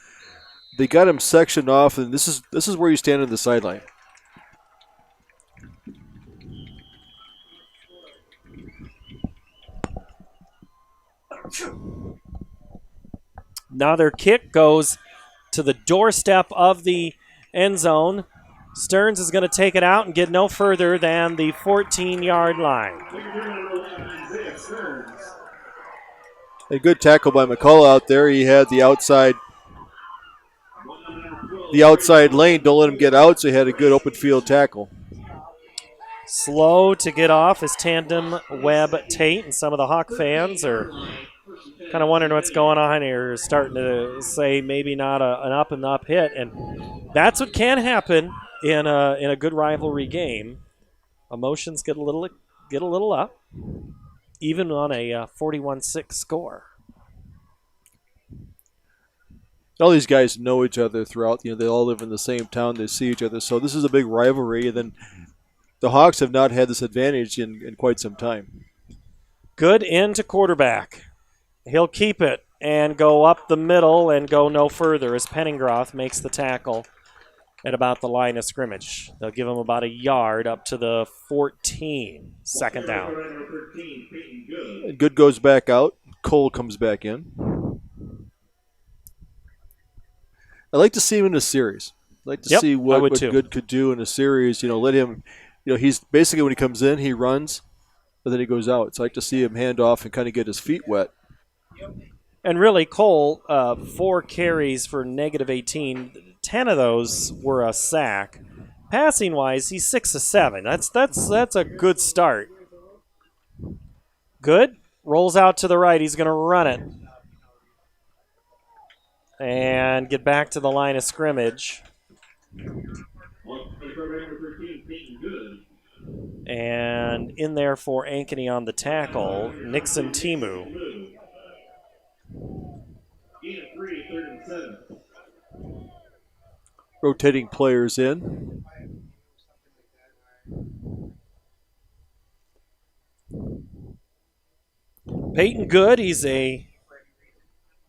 they got them sectioned off, and this is where you stand on the sideline. Now their kick goes to the doorstep of the end zone. Stearns is going to take it out and get no further than the 14-yard line. A good tackle by McCullough out there. He had the outside lane. Don't let him get out, so he had a good open field tackle. Slow to get off is Tandem Webb Tate, and some of the Hawk fans are kind of wondering what's going on here, starting to say maybe not an up-and-up hit, and that's what can happen in a good rivalry game. Emotions get a little up, even on a 41-6 score. All these guys know each other throughout. They all live in the same town. They see each other, so this is a big rivalry. And then the Hawks have not had this advantage in quite some time. Good into quarterback. He'll keep it and go up the middle and go no further as Penningroth makes the tackle at about the line of scrimmage. They'll give him about a yard up to the 14. Second down. Good goes back out. Cole comes back in. I'd like to see him in a series. I'd like to see what Good could do in a series. Let him, he's basically when he comes in, he runs, but then he goes out. So I'd like to see him hand off and kind of get his feet wet. And really, Cole, 4 carries for -18. 10 of those were a sack. Passing-wise, he's 6 of 7. That's a good start. Good. Rolls out to the right. He's going to run it. And get back to the line of scrimmage. And in there for Ankeny on the tackle, Nixon Timu. Rotating players in. Peyton Good, he's a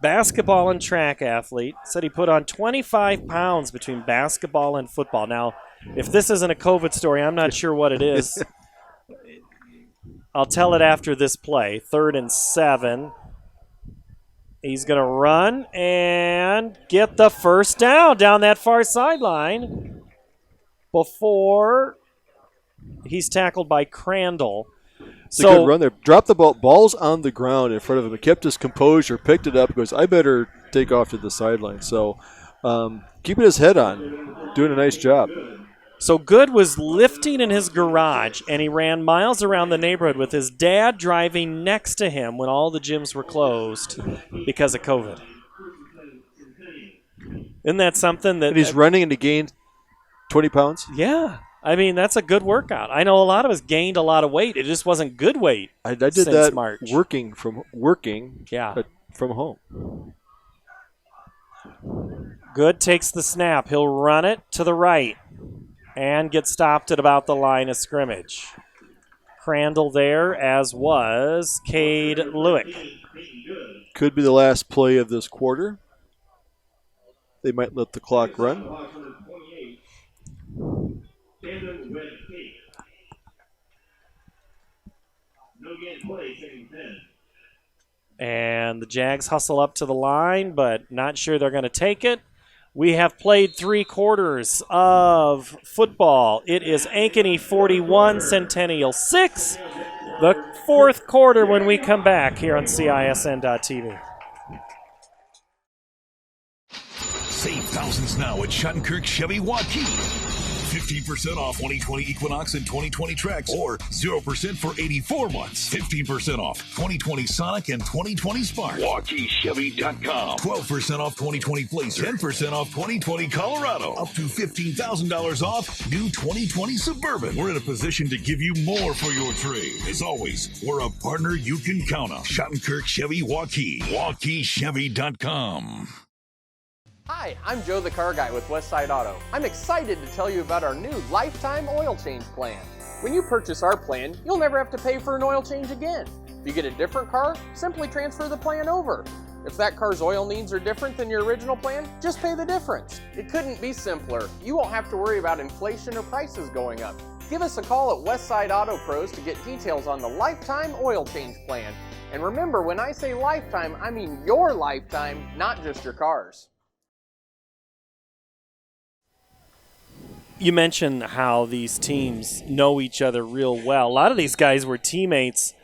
basketball and track athlete. Said he put on 25 pounds between basketball and football. Now, if this isn't a COVID story, I'm not sure what it is. I'll tell it after this play. 3rd and 7. He's going to run and get the first down that far sideline before he's tackled by Crandall. It's a good run there. Dropped the ball. Ball's on the ground in front of him. He kept his composure, picked it up, goes, I better take off to the sideline. So keeping his head on, doing a nice job. So Good was lifting in his garage, and he ran miles around the neighborhood with his dad driving next to him when all the gyms were closed because of COVID. Isn't that something that... And he's running and he gained 20 pounds? Yeah. I mean, that's a good workout. I know a lot of us gained a lot of weight. It just wasn't good weight. I did that March. working from home. Good takes the snap. He'll run it to the right and get stopped at about the line of scrimmage. Crandall there, as was Cade Lewick. Could be the last play of this quarter. They might let the clock run. And the Jags hustle up to the line, but not sure they're going to take it. We have played 3 quarters of football. It is Ankeny 41, Centennial 6. The 4th quarter when we come back here on CISN.TV. Save thousands now at Shattenkirk Chevy Waukee. 15% off 2020 Equinox and 2020 Trex, or 0% for 84 months. 15% off 2020 Sonic and 2020 Spark. WalkieChevy.com. 12% off 2020 Blazer. 10% off 2020 Colorado. Up to $15,000 off new 2020 Suburban. We're in a position to give you more for your trade. As always, we're a partner you can count on. Schottenkirk Chevy Waukee. WalkieChevy.com. Hi, I'm Joe the Car Guy with Westside Auto. I'm excited to tell you about our new lifetime oil change plan. When you purchase our plan, you'll never have to pay for an oil change again. If you get a different car, simply transfer the plan over. If that car's oil needs are different than your original plan, just pay the difference. It couldn't be simpler. You won't have to worry about inflation or prices going up. Give us a call at Westside Auto Pros to get details on the lifetime oil change plan. And remember, when I say lifetime, I mean your lifetime, not just your car's. You mentioned how these teams know each other real well. A lot of these guys were teammates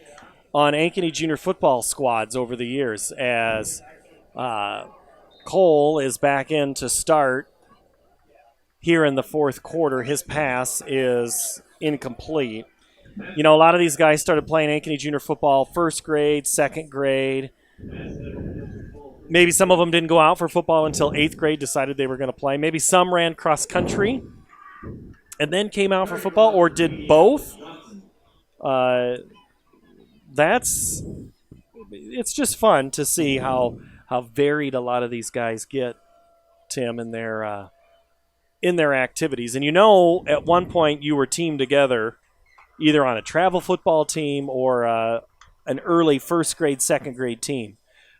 on Ankeny junior football squads over the years, as Cole is back in to start here in the fourth quarter. His pass is incomplete. You know, a lot of these guys started playing Ankeny junior football first grade, second grade. Maybe some of them didn't go out for football until 8th grade, decided they were going to play. Maybe some ran cross country and then came out for football, or did both. It's just fun to see how varied a lot of these guys get, Tim, in their activities. And you know, at one point you were teamed together either on a travel football team or an early first grade, second grade team.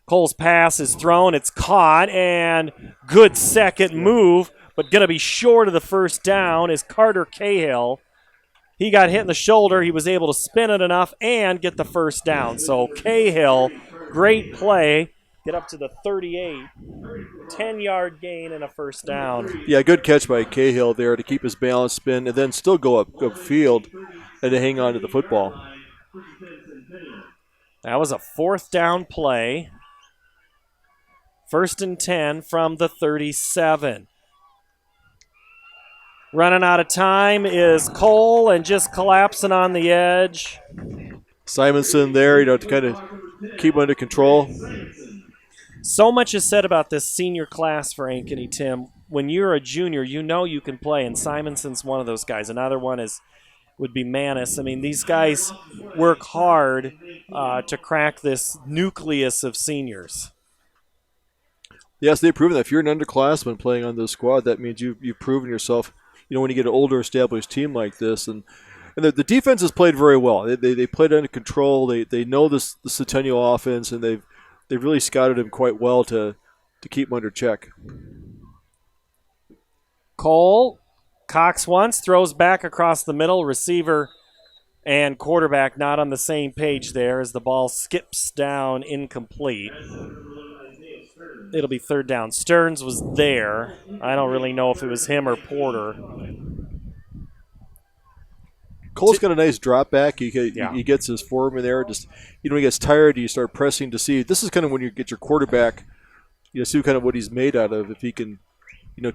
Cole's pass is thrown, it's caught, and good second move, but going to be short of the first down is Carter Cahill. He got hit in the shoulder. He was able to spin it enough and get the first down. So Cahill, great play. Get up to the 38. 10-yard gain and a first down. Yeah, good catch by Cahill there to keep his balance, spin, and then still go upfield and to hang on to the football. That was a fourth down play. 1st and 10 from the 37. Running out of time is Cole and just collapsing on the edge. Simonson there, to kind of keep under control. So much is said about this senior class for Ankeny, Tim. When you're a junior, you know you can play, and Simonson's one of those guys. Another one would be Manis. I mean, these guys work hard to crack this nucleus of seniors. Yes, they've proven that. If you're an underclassman playing on this squad, that means you've proven yourself. You know, when you get an older, established team like this, and the defense has played very well. They played under control. They know the Centennial offense, and they've really scouted him quite well to keep him under check. Cole cocks once, throws back across the middle. Receiver and quarterback not on the same page there as the ball skips down incomplete. It'll be 3rd down. Stearns was there. I don't really know if it was him or Porter. Cole's got a nice drop back. He gets his form in there. Just when he gets tired, you start pressing to see. This is kind of when you get your quarterback. See kind of what he's made out of. If he can,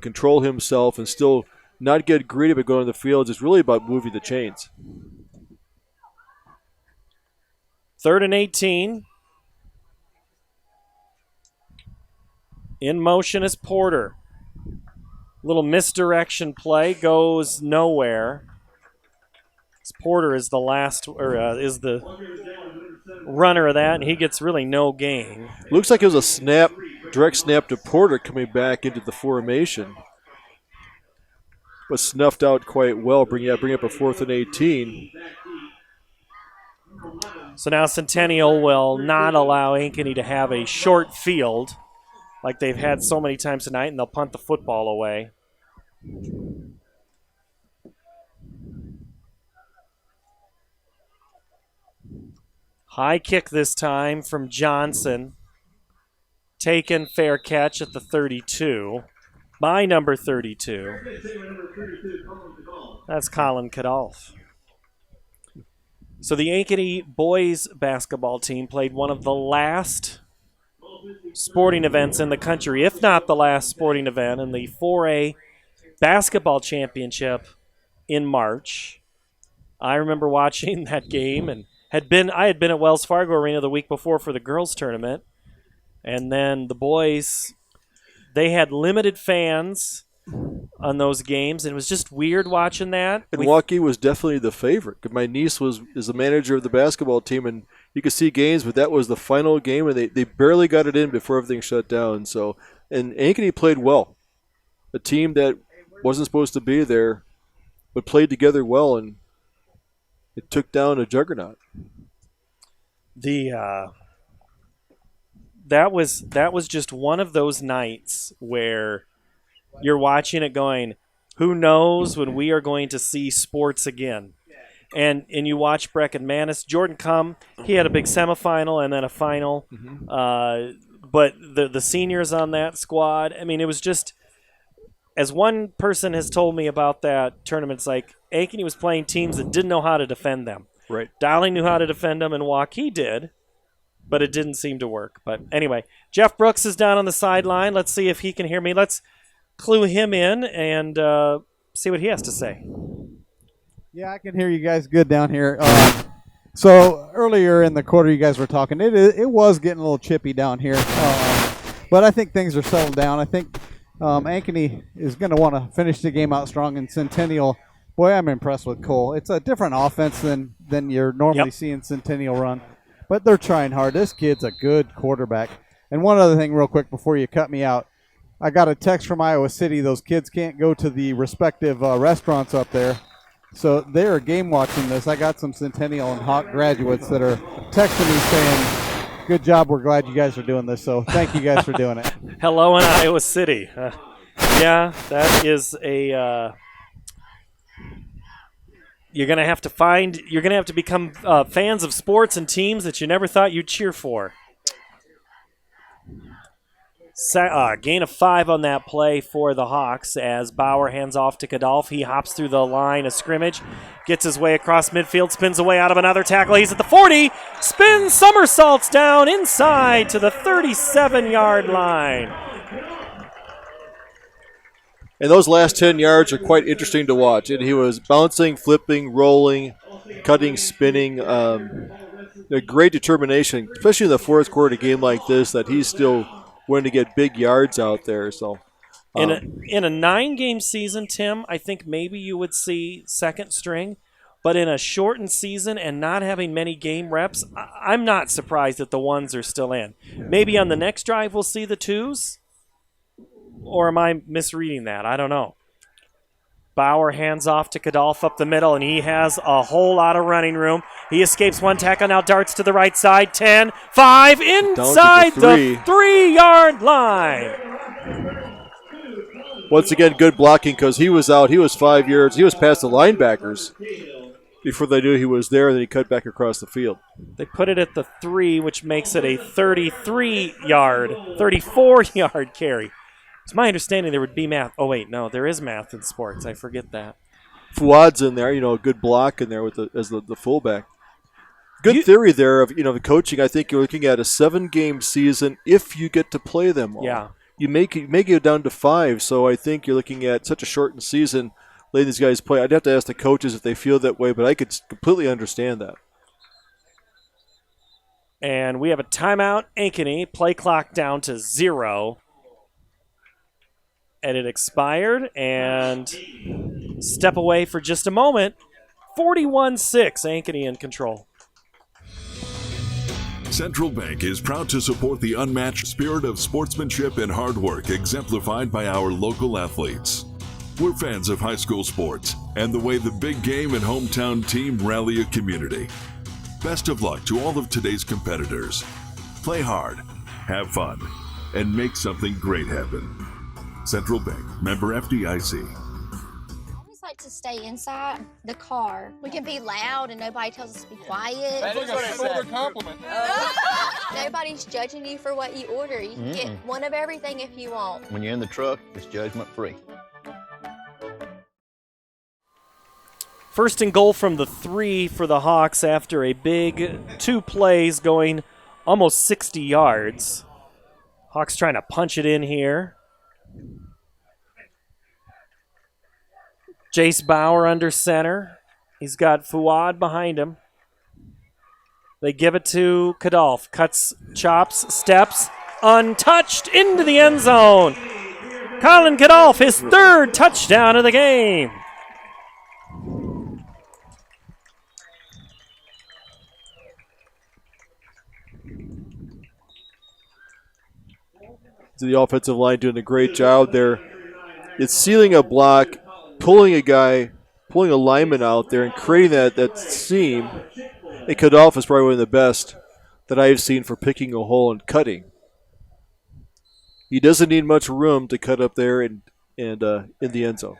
control himself and still not get greedy but go on the field. It's really about moving the chains. 3rd and 18. In motion is Porter. Little misdirection play goes nowhere. Porter is the is the runner of that, and he gets really no gain. Looks like it was a direct snap to Porter coming back into the formation. Was snuffed out quite well. Bring up a 4th and 18. So now Centennial will not allow Ankeny to have a short field like they've had so many times tonight, and they'll punt the football away. High kick this time from Johnson. Taken, fair catch at the 32 by number 32. That's Colin Cadolf. So the Ankeny boys basketball team played one of the last sporting events in the country, if not the last sporting event, in the 4A basketball championship in March. I remember watching that game and I had been at Wells Fargo Arena the week before for the girls tournament. And then the boys, they had limited fans on those games, and it was just weird watching that. And Waukee was definitely the favorite. My niece is the manager of the basketball team, and you could see games, but that was the final game, and they barely got it in before everything shut down. So, and Ankeny played well. A team that wasn't supposed to be there, but played together well, and it took down a juggernaut. That was just one of those nights where you're watching it going, who knows when we are going to see sports again. And you watch Breck and Manis. Jordan Cum, he had a big semifinal and then a final. But the seniors on that squad, I mean, it was just, as one person has told me about that tournament, it's like Ankeny was playing teams that didn't know how to defend them. Right. Dowling knew how to defend them, and Waukee did, but it didn't seem to work. But anyway, Jeff Brooks is down on the sideline. Let's see if he can hear me. Let's clue him in and see what he has to say. Yeah, I can hear you guys good down here. So earlier in the quarter, you guys were talking. It was getting a little chippy down here, but I think things are settled down. I think Ankeny is going to want to finish the game out strong. And Centennial, boy, I'm impressed with Cole. It's a different offense than you're normally seeing Centennial run, but they're trying hard. This kid's a good quarterback. And one other thing real quick before you cut me out. I got a text from Iowa City. Those kids can't go to the respective restaurants up there. So they're game watching this. I got some Centennial and Hawk graduates that are texting me saying, good job, we're glad you guys are doing this. So thank you guys for doing it. Hello in Iowa City. Yeah, that is a you're going to have to become fans of sports and teams that you never thought you'd cheer for. Gain of 5 on that play for the Hawks as Bauer hands off to Kadolf. He hops through the line of scrimmage, gets his way across midfield, spins away out of another tackle. He's at the 40, spins, somersaults down inside to the 37-yard line. And those last 10 yards are quite interesting to watch. And he was bouncing, flipping, rolling, cutting, spinning. A great determination, especially in the fourth quarter game like this, that he's still going to get big yards out there. So, in a 9-game season, Tim, I think maybe you would see second string. But in a shortened season and not having many game reps, I'm not surprised that the 1s are still in. Maybe on the next drive we'll see the 2s? Or am I misreading that? I don't know. Bauer hands off to Kadolf up the middle, and he has a whole lot of running room. He escapes one tackle, now darts to the right side. 10, 5, inside the 3-yard line. Once again, good blocking because he was out. He was 5 yards. He was past the linebackers before they knew he was there, and then he cut back across the field. They put it at the 3, which makes it a 34-yard carry. It's my understanding there would be math. Oh, wait, no, there is math in sports. I forget that. Fuad's in there, a good block in there as the fullback. Good theory there of, the coaching. I think you're looking at a 7-game season if you get to play them all. Yeah. You may go down to 5, so I think you're looking at such a shortened season, letting these guys play. I'd have to ask the coaches if they feel that way, but I could completely understand that. And we have a timeout, Ankeny. Play clock down to 0. And it expired, and step away for just a moment. 41-6, Ankeny in control. Central Bank is proud to support the unmatched spirit of sportsmanship and hard work exemplified by our local athletes. We're fans of high school sports and the way the big game and hometown team rally a community. Best of luck to all of today's competitors. Play hard, have fun, and make something great happen. Central Bank, member FDIC. I always like to stay inside the car. We can be loud and nobody tells us to be quiet. That is a shoulder compliment. Nobody's judging you for what you order. You can get one of everything if you want. When you're in the truck, it's judgment free. First and goal from the 3 for the Hawks after a big 2 plays going almost 60 yards. Hawks trying to punch it in here. Jace Bauer under center. He's got Fuad behind him. They give it to Kadolf. Cuts, chops, steps, untouched into the end zone. Colin Kadolf, his third touchdown of the game. The offensive line doing a great job there. It's sealing a block, pulling a lineman out there and creating that seam. And Kadolf is probably one of the best that I've seen for picking a hole and cutting. He doesn't need much room to cut up there and in the end zone.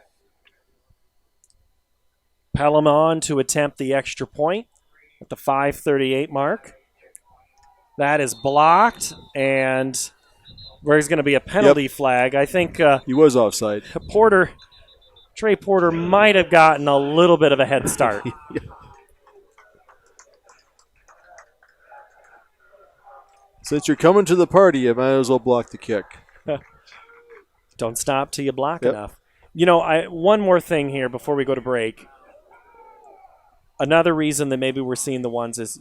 Pelham on to attempt the extra point at the 5:38 mark. That is blocked, and there's going to be a penalty flag. I think he was offside. Trey Porter might have gotten a little bit of a head start. Since you're coming to the party, you might as well block the kick. Don't stop till you block enough. You know, one more thing here before we go to break. Another reason that maybe we're seeing the ones is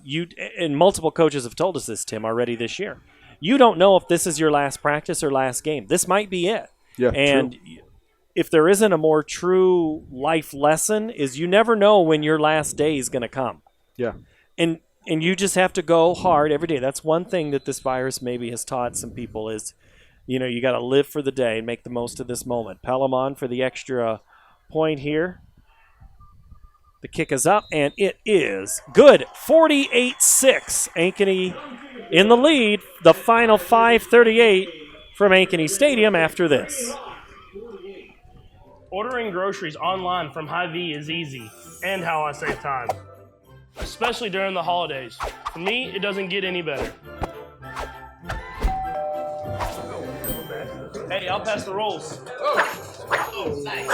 and multiple coaches have told us this, Tim, already this year. You don't know if this is your last practice or last game. This might be it. Yeah, and true. If there isn't a more true life lesson, is you never know when your last day is going to come. Yeah. And you just have to go hard every day. That's one thing that this virus maybe has taught some people is, you got to live for the day and make the most of this moment. Pelham on for the extra point here. The kick is up, and it is good. 48-6. Ankeny in the lead. The final 5:38 from Ankeny Stadium after this. Ordering groceries online from Hy-Vee is easy, and how I save time. Especially during the holidays. For me, it doesn't get any better. Hey, I'll pass the rolls. Oh, nice.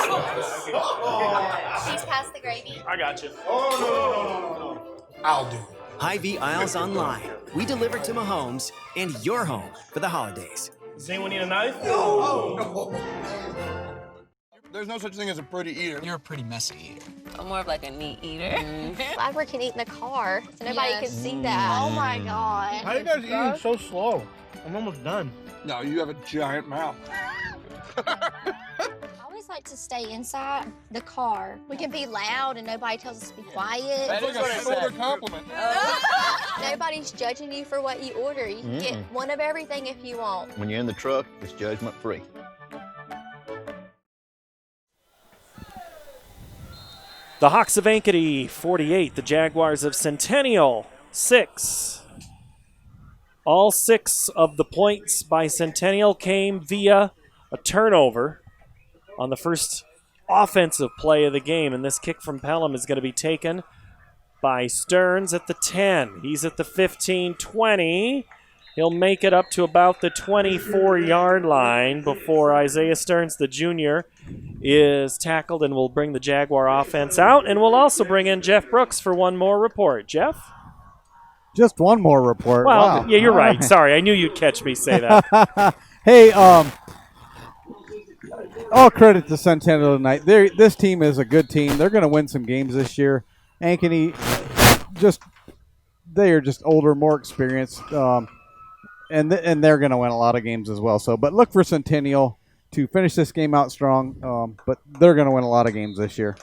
Please pass the gravy. I got you. No. I'll do. Hy-Vee aisles online. We deliver to Mahomes and your home for the holidays. Does anyone need a knife? No. There's no such thing as a pretty eater. You're a pretty messy eater. I'm more of like a neat eater. Glad we can eat in the car so nobody can see that. Oh my god. How are you guys eating so slow? I'm almost done. No, you have a giant mouth. I always like to stay inside the car. We can be loud and nobody tells us to be quiet. That's like a shoulder compliment. Nobody's judging you for what you order. You can get one of everything if you want. When you're in the truck, it's judgment free. The Hawks of Ankeny, 48. The Jaguars of Centennial, 6. All 6 of the points by Centennial came via a turnover on the first offensive play of the game. And this kick from Pelham is going to be taken by Stearns at the 10. He's at the 15, 20. He'll make it up to about the 24-yard line before Isaiah Stearns, the junior, is tackled and will bring the Jaguar offense out. And we'll also bring in Jeff Brooks for one more report. Jeff? Just one more report. Well, wow. Yeah, you're right. Sorry, I knew you'd catch me say that. Hey, all credit to Centennial tonight. This team is a good team. They're going to win some games this year. Ankeny, they are just older, more experienced, and they're going to win a lot of games as well. So, but look for Centennial to finish this game out strong. But they're going to win a lot of games this year.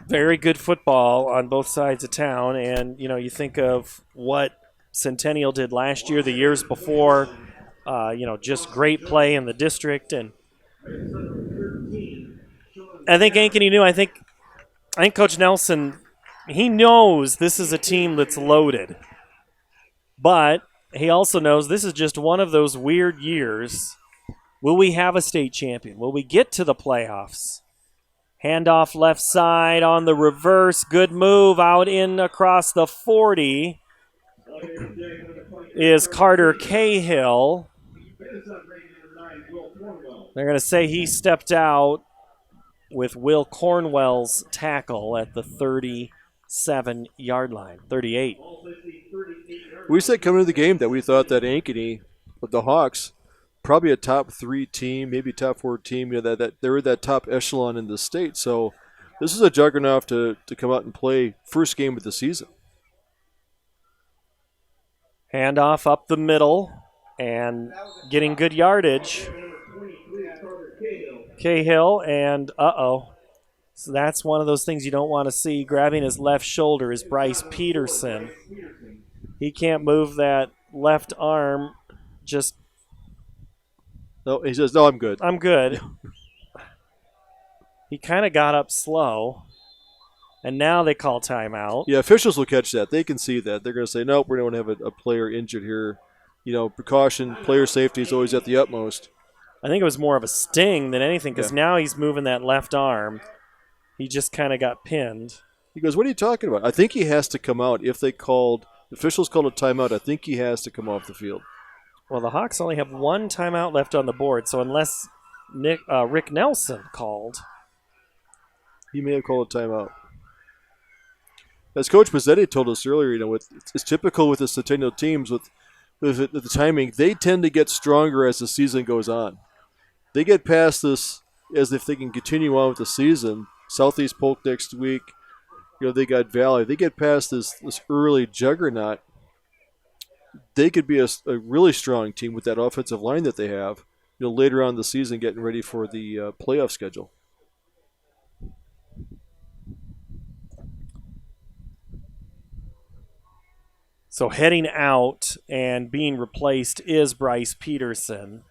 Very good football on both sides of town, and you think of what Centennial did last year, the years before. Just great play in the district, and I think Ankeny knew. I think Coach Nelson, he knows this is a team that's loaded, but he also knows this is just one of those weird years. Will we have a state champion? Will we get to the playoffs? Handoff left side on the reverse. Good move out in across the 40 is Carter Cahill. They're going to say he stepped out with Will Cornwell's tackle at the 37-yard line, 38. We said coming into the game that we thought that Ankeny, with the Hawks, probably a top 3 team, maybe top 4 team, that they were that top echelon in the state. So This is a juggernaut to come out and play first game of the season. Handoff up the middle and getting good yardage. Cahill and So that's one of those things you don't want to see. Grabbing his left shoulder is Bryce Peterson. He can't move that left arm. No, he says, no, I'm good. I'm good. He kind of got up slow, and now they call timeout. Yeah, officials will catch that. They can see that. They're going to say, nope, we don't have a player injured here. Precaution, player safety is always at the utmost. I think it was more of a sting than anything because now he's moving that left arm. He just kind of got pinned. He goes, what are you talking about? I think he has to come out. If officials called a timeout, I think he has to come off the field. Well, the Hawks only have one timeout left on the board, so unless Rick Nelson called. He may have called a timeout. As Coach Mazzetti told us earlier, it's typical with the Centennial teams with the timing. They tend to get stronger as the season goes on. They get past this as if they can continue on with the season. Southeast Polk next week, they got Valley. They get past this early juggernaut. They could be a really strong team with that offensive line that they have. Later on in the season, getting ready for the playoff schedule. So heading out and being replaced is Bryce Peterson.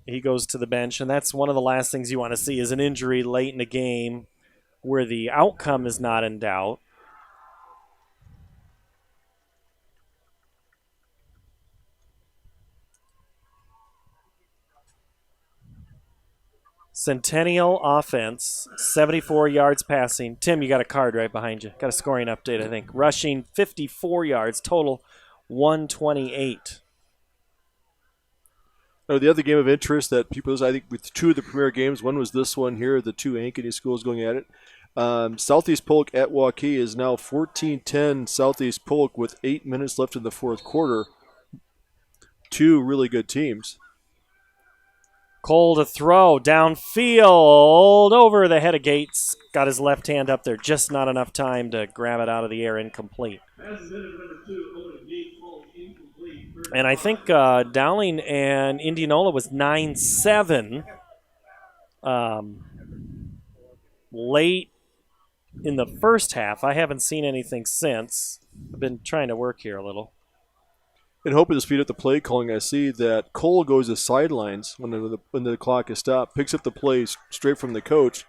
He goes to the bench, and that's one of the last things you want to see is an injury late in the game where the outcome is not in doubt. Centennial offense, 74 yards passing. Tim, you got a card right behind you. Got a scoring update, I think. Rushing 54 yards, total 128. The other game of interest that I think with two of the premier games, one was this one here, the two Ankeny schools going at it. Southeast Polk at Waukee is now 14-10 Southeast Polk with 8 minutes left in the fourth quarter. Two really good teams. Cole to throw, downfield, over the head of Gates. Got his left hand up there, just not enough time to grab it out of the air, incomplete. And I think Dowling and Indianola was 9-7 late in the first half. I haven't seen anything since. I've been trying to work here a little. In hoping to speed up the play calling, I see that Cole goes to sidelines when the clock is stopped, picks up the plays straight from the coach,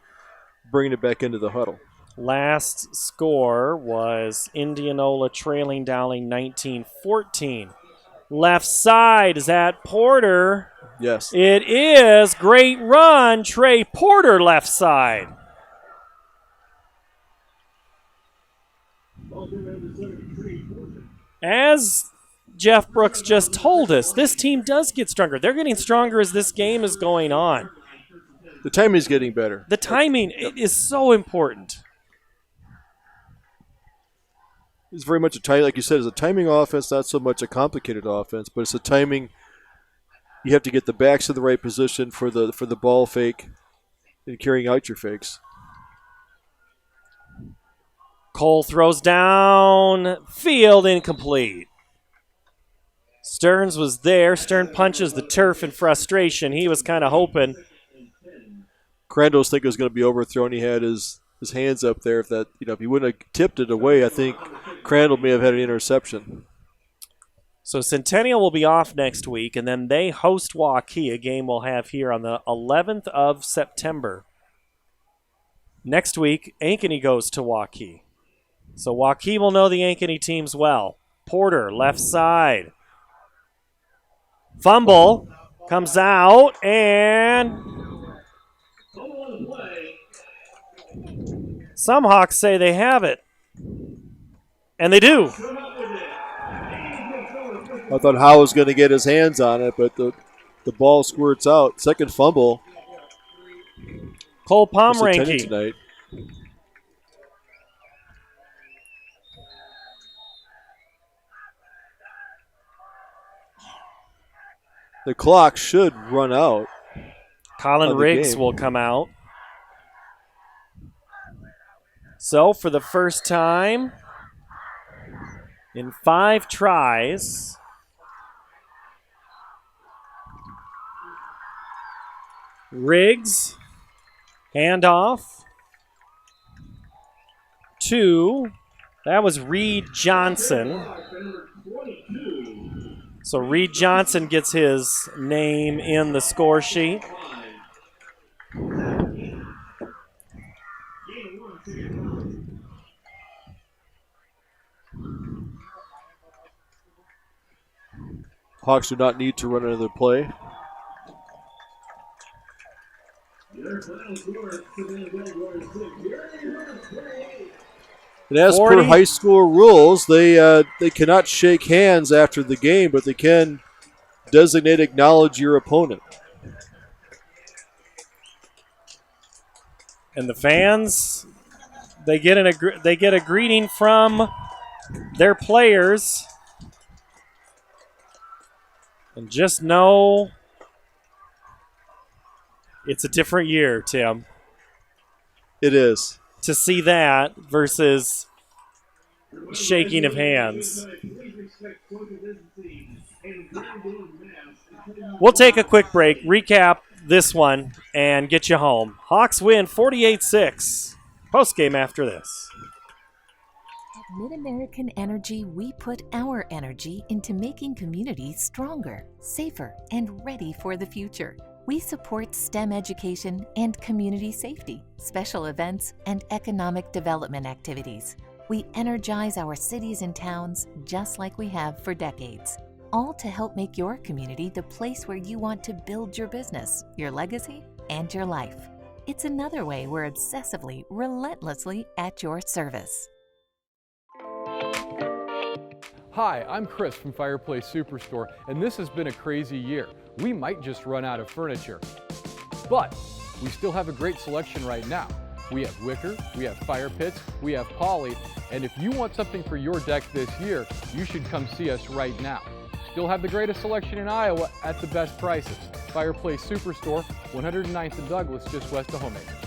bringing it back into the huddle. Last score was Indianola trailing Dowling 19-14. Left side, is that Porter? Yes. It is. Great run, Trey Porter left side. As Jeff Brooks just told us, this team does get stronger. They're getting stronger as this game is going on. The timing is getting better. The timing is so important. It's very much like you said, it's a timing offense, not so much a complicated offense, but it's a timing. You have to get the backs in the right position for the ball fake and carrying out your fakes. Cole throws down, field incomplete. Stearns was there. Stern punches the turf in frustration. He was kind of hoping. Crandall's think it was going to be overthrown. He had his hands up there. If he wouldn't have tipped it away, I think Crandall may have had an interception. So Centennial will be off next week, and then they host Waukee, a game we'll have here on the 11th of September. Next week, Ankeny goes to Waukee. So Waukee will know the Ankeny teams well. Porter, left side. Fumble, comes out, and some Hawks say they have it. And they do. I thought Howe was going to get his hands on it, but the ball squirts out. Second fumble. Cole Pomeranke tonight. The clock should run out. Colin Riggs will come out. So for the first time in 5 tries, Riggs, handoff to, that was Reed Johnson. So Reed Johnson gets his name in the score sheet. Hawks do not need to run another play. And as per high school rules, they cannot shake hands after the game, but they can acknowledge your opponent. And the fans, they get a greeting from their players. And just know it's a different year, Tim. It is. To see that versus shaking of hands. We'll take a quick break, recap this one, and get you home. Hawks win 48-6. Postgame after this. At Mid-American Energy, we put our energy into making communities stronger, safer, and ready for the future. We support STEM education and community safety, special events, and economic development activities. We energize our cities and towns just like we have for decades, all to help make your community the place where you want to build your business, your legacy, and your life. It's another way we're obsessively, relentlessly at your service. Hi, I'm Chris from Fireplace Superstore, and this has been a crazy year. We might just run out of furniture, but we still have a great selection right now. We have wicker, we have fire pits, we have poly, and if you want something for your deck this year, you should come see us right now. Still have the greatest selection in Iowa at the best prices. Fireplace Superstore, 109th and Douglas, just west of Homemaker.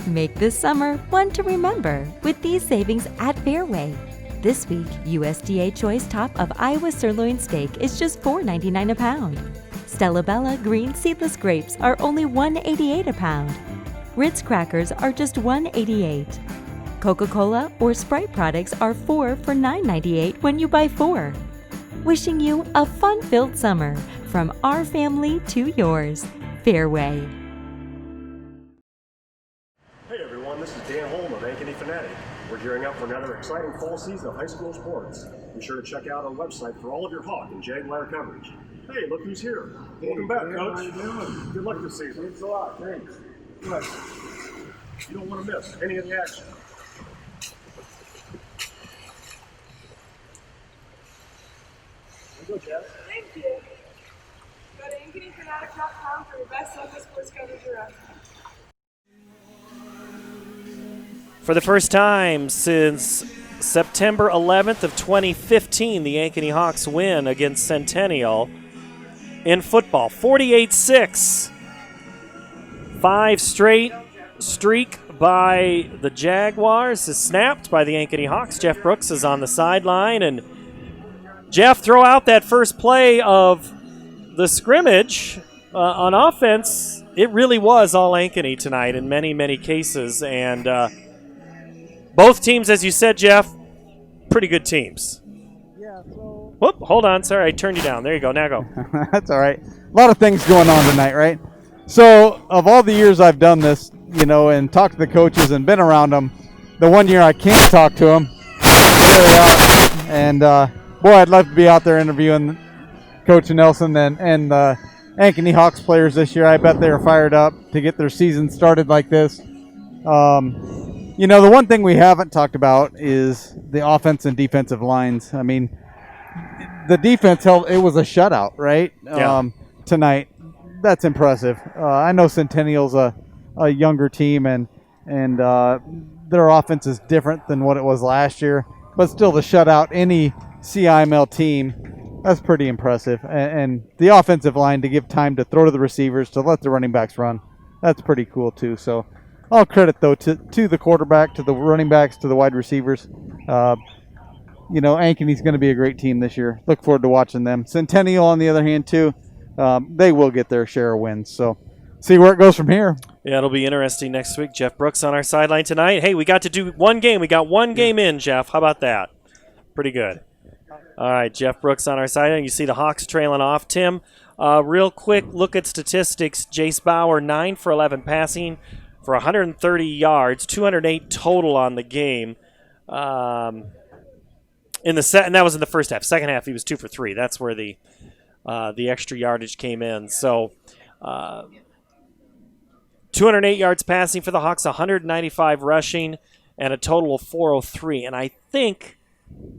Make this summer one to remember with these savings at Fairway. This week, USDA Choice Top of Iowa Sirloin Steak is just $4.99 a pound. Stella Bella green seedless grapes are only $1.88 a pound. Ritz crackers are just $1.88. Coca-Cola or Sprite products are 4 for $9.98 when you buy 4. Wishing you a fun-filled summer from our family to yours. Fairway. Hey everyone, this is Dan Holm of Ankeny Fanatic. We're gearing up for another exciting fall season of high school sports. Be sure to check out our website for all of your Hawk and Jaguar coverage. Hey, look who's here. Welcome back, Coach. How you doing? Good luck this season. Thanks a lot. Thanks. Good. You don't want to miss any of the action. Go, Chad. Thank you. Go to AnkenyFanatic.com for your best local sports coverage around. For the first time since September 11th of 2015, the Ankeny Hawks win against Centennial in football, 48-6. 5 straight streak by the Jaguars is snapped by the Ankeny Hawks. Jeff Brooks is on the sideline, and Jeff, throw out that first play of the scrimmage on offense. It really was all Ankeny tonight in many, many cases, and both teams, as you said, Jeff, pretty good teams. Yeah, so... Whoop, hold on. Sorry, I turned you down. There you go. Now go. That's all right. A lot of things going on tonight, right? So, of all the years I've done this, you know, and talked to the coaches and been around them, the one year I can't talk to them, there they are. And, boy, I'd love to be out there interviewing Coach Nelson and the Ankeny Hawks players this year. I bet they're fired up to get their season started like this. You know, the one thing we haven't talked about is the offense and defensive lines. I mean, the defense held, it was a shutout, right? Yeah. Tonight. That's impressive. I know Centennial's a younger team, and their offense is different than what it was last year, but still to shut out any CIML team That's pretty impressive. And the offensive line to give time to throw to the receivers, to let the running backs run. That's pretty cool, too. So all credit, though, to the quarterback, to the running backs, to the wide receivers. Ankeny's going to be a great team this year. Look forward to watching them. Centennial, on the other hand, too, they will get their share of wins. So see where it goes from here. Yeah, it'll be interesting next week. Jeff Brooks on our sideline tonight. Hey, we got to do one game. We got one game in, Jeff. How about that? Pretty good. All right, Jeff Brooks on our sideline. You see the Hawks trailing off. Tim, real quick look at statistics. Jace Bauer, 9 for 11 passing for 130 yards, 208 total on the game. And that was in the first half. Second half, he was 2 for 3. That's where the extra yardage came in. So 208 yards passing for the Hawks, 195 rushing, and a total of 403. And I think,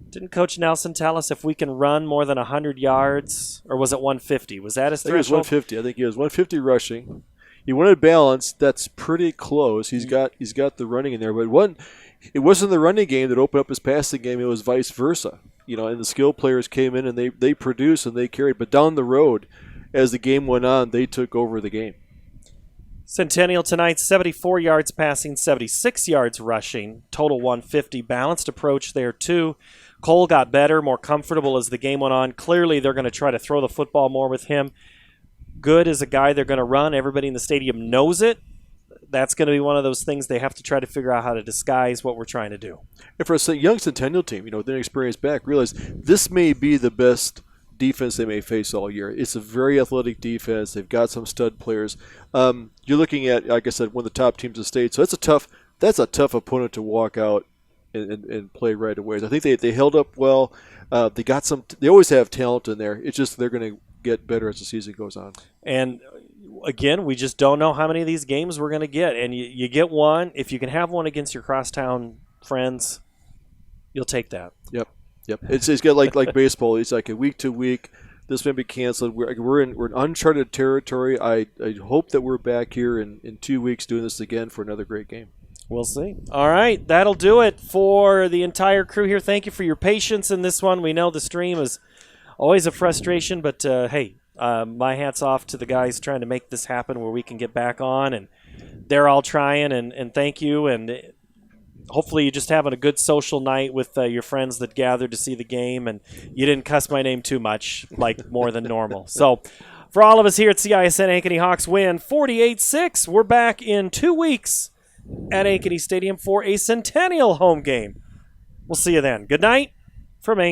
didn't Coach Nelson tell us if we can run more than 100 yards, or was it 150? Was that his threshold? I think it was 150. I think he was 150 rushing. He wanted balance. That's pretty close. He's got the running in there, but it wasn't the running game that opened up his passing game. It was vice versa. And the skill players came in and they produced and they carried. But down the road, as the game went on, they took over the game. Centennial tonight, 74 yards passing, 76 yards rushing, total 150. Balanced approach there, too. Cole got better, more comfortable as the game went on. Clearly, they're going to try to throw the football more with him. Good is a guy they're going to run. Everybody in the stadium knows it. That's going to be one of those things they have to try to figure out how to disguise what we're trying to do. And for a young Centennial team, with an experienced back, realize this may be the best defense they may face all year. It's a very athletic defense. They've got some stud players. You're looking at, like I said, one of the top teams in the state. So that's a tough opponent to walk out and play right away. I think they held up well. They always have talent in there. It's just they're going to get better as the season goes on. And again, we just don't know how many of these games we're going to get. And you get one. If you can have one against your crosstown friends, you'll take that. Yep. It's got like baseball. It's like a week to week. This may be canceled. We're in uncharted territory. I hope that we're back here in 2 weeks doing this again for another great game. We'll see. All right, that'll do it for the entire crew here. Thank you for your patience in this one. We know the stream is always a frustration, but hey, my hat's off to the guys trying to make this happen where we can get back on, and they're all trying, and thank you, and hopefully you're just having a good social night with your friends that gathered to see the game, and you didn't cuss my name too much, like more than normal. So for all of us here at CISN, Ankeny Hawks win 48-6. We're back in 2 weeks at Ankeny Stadium for a Centennial home game. We'll see you then. Good night from Ankeny.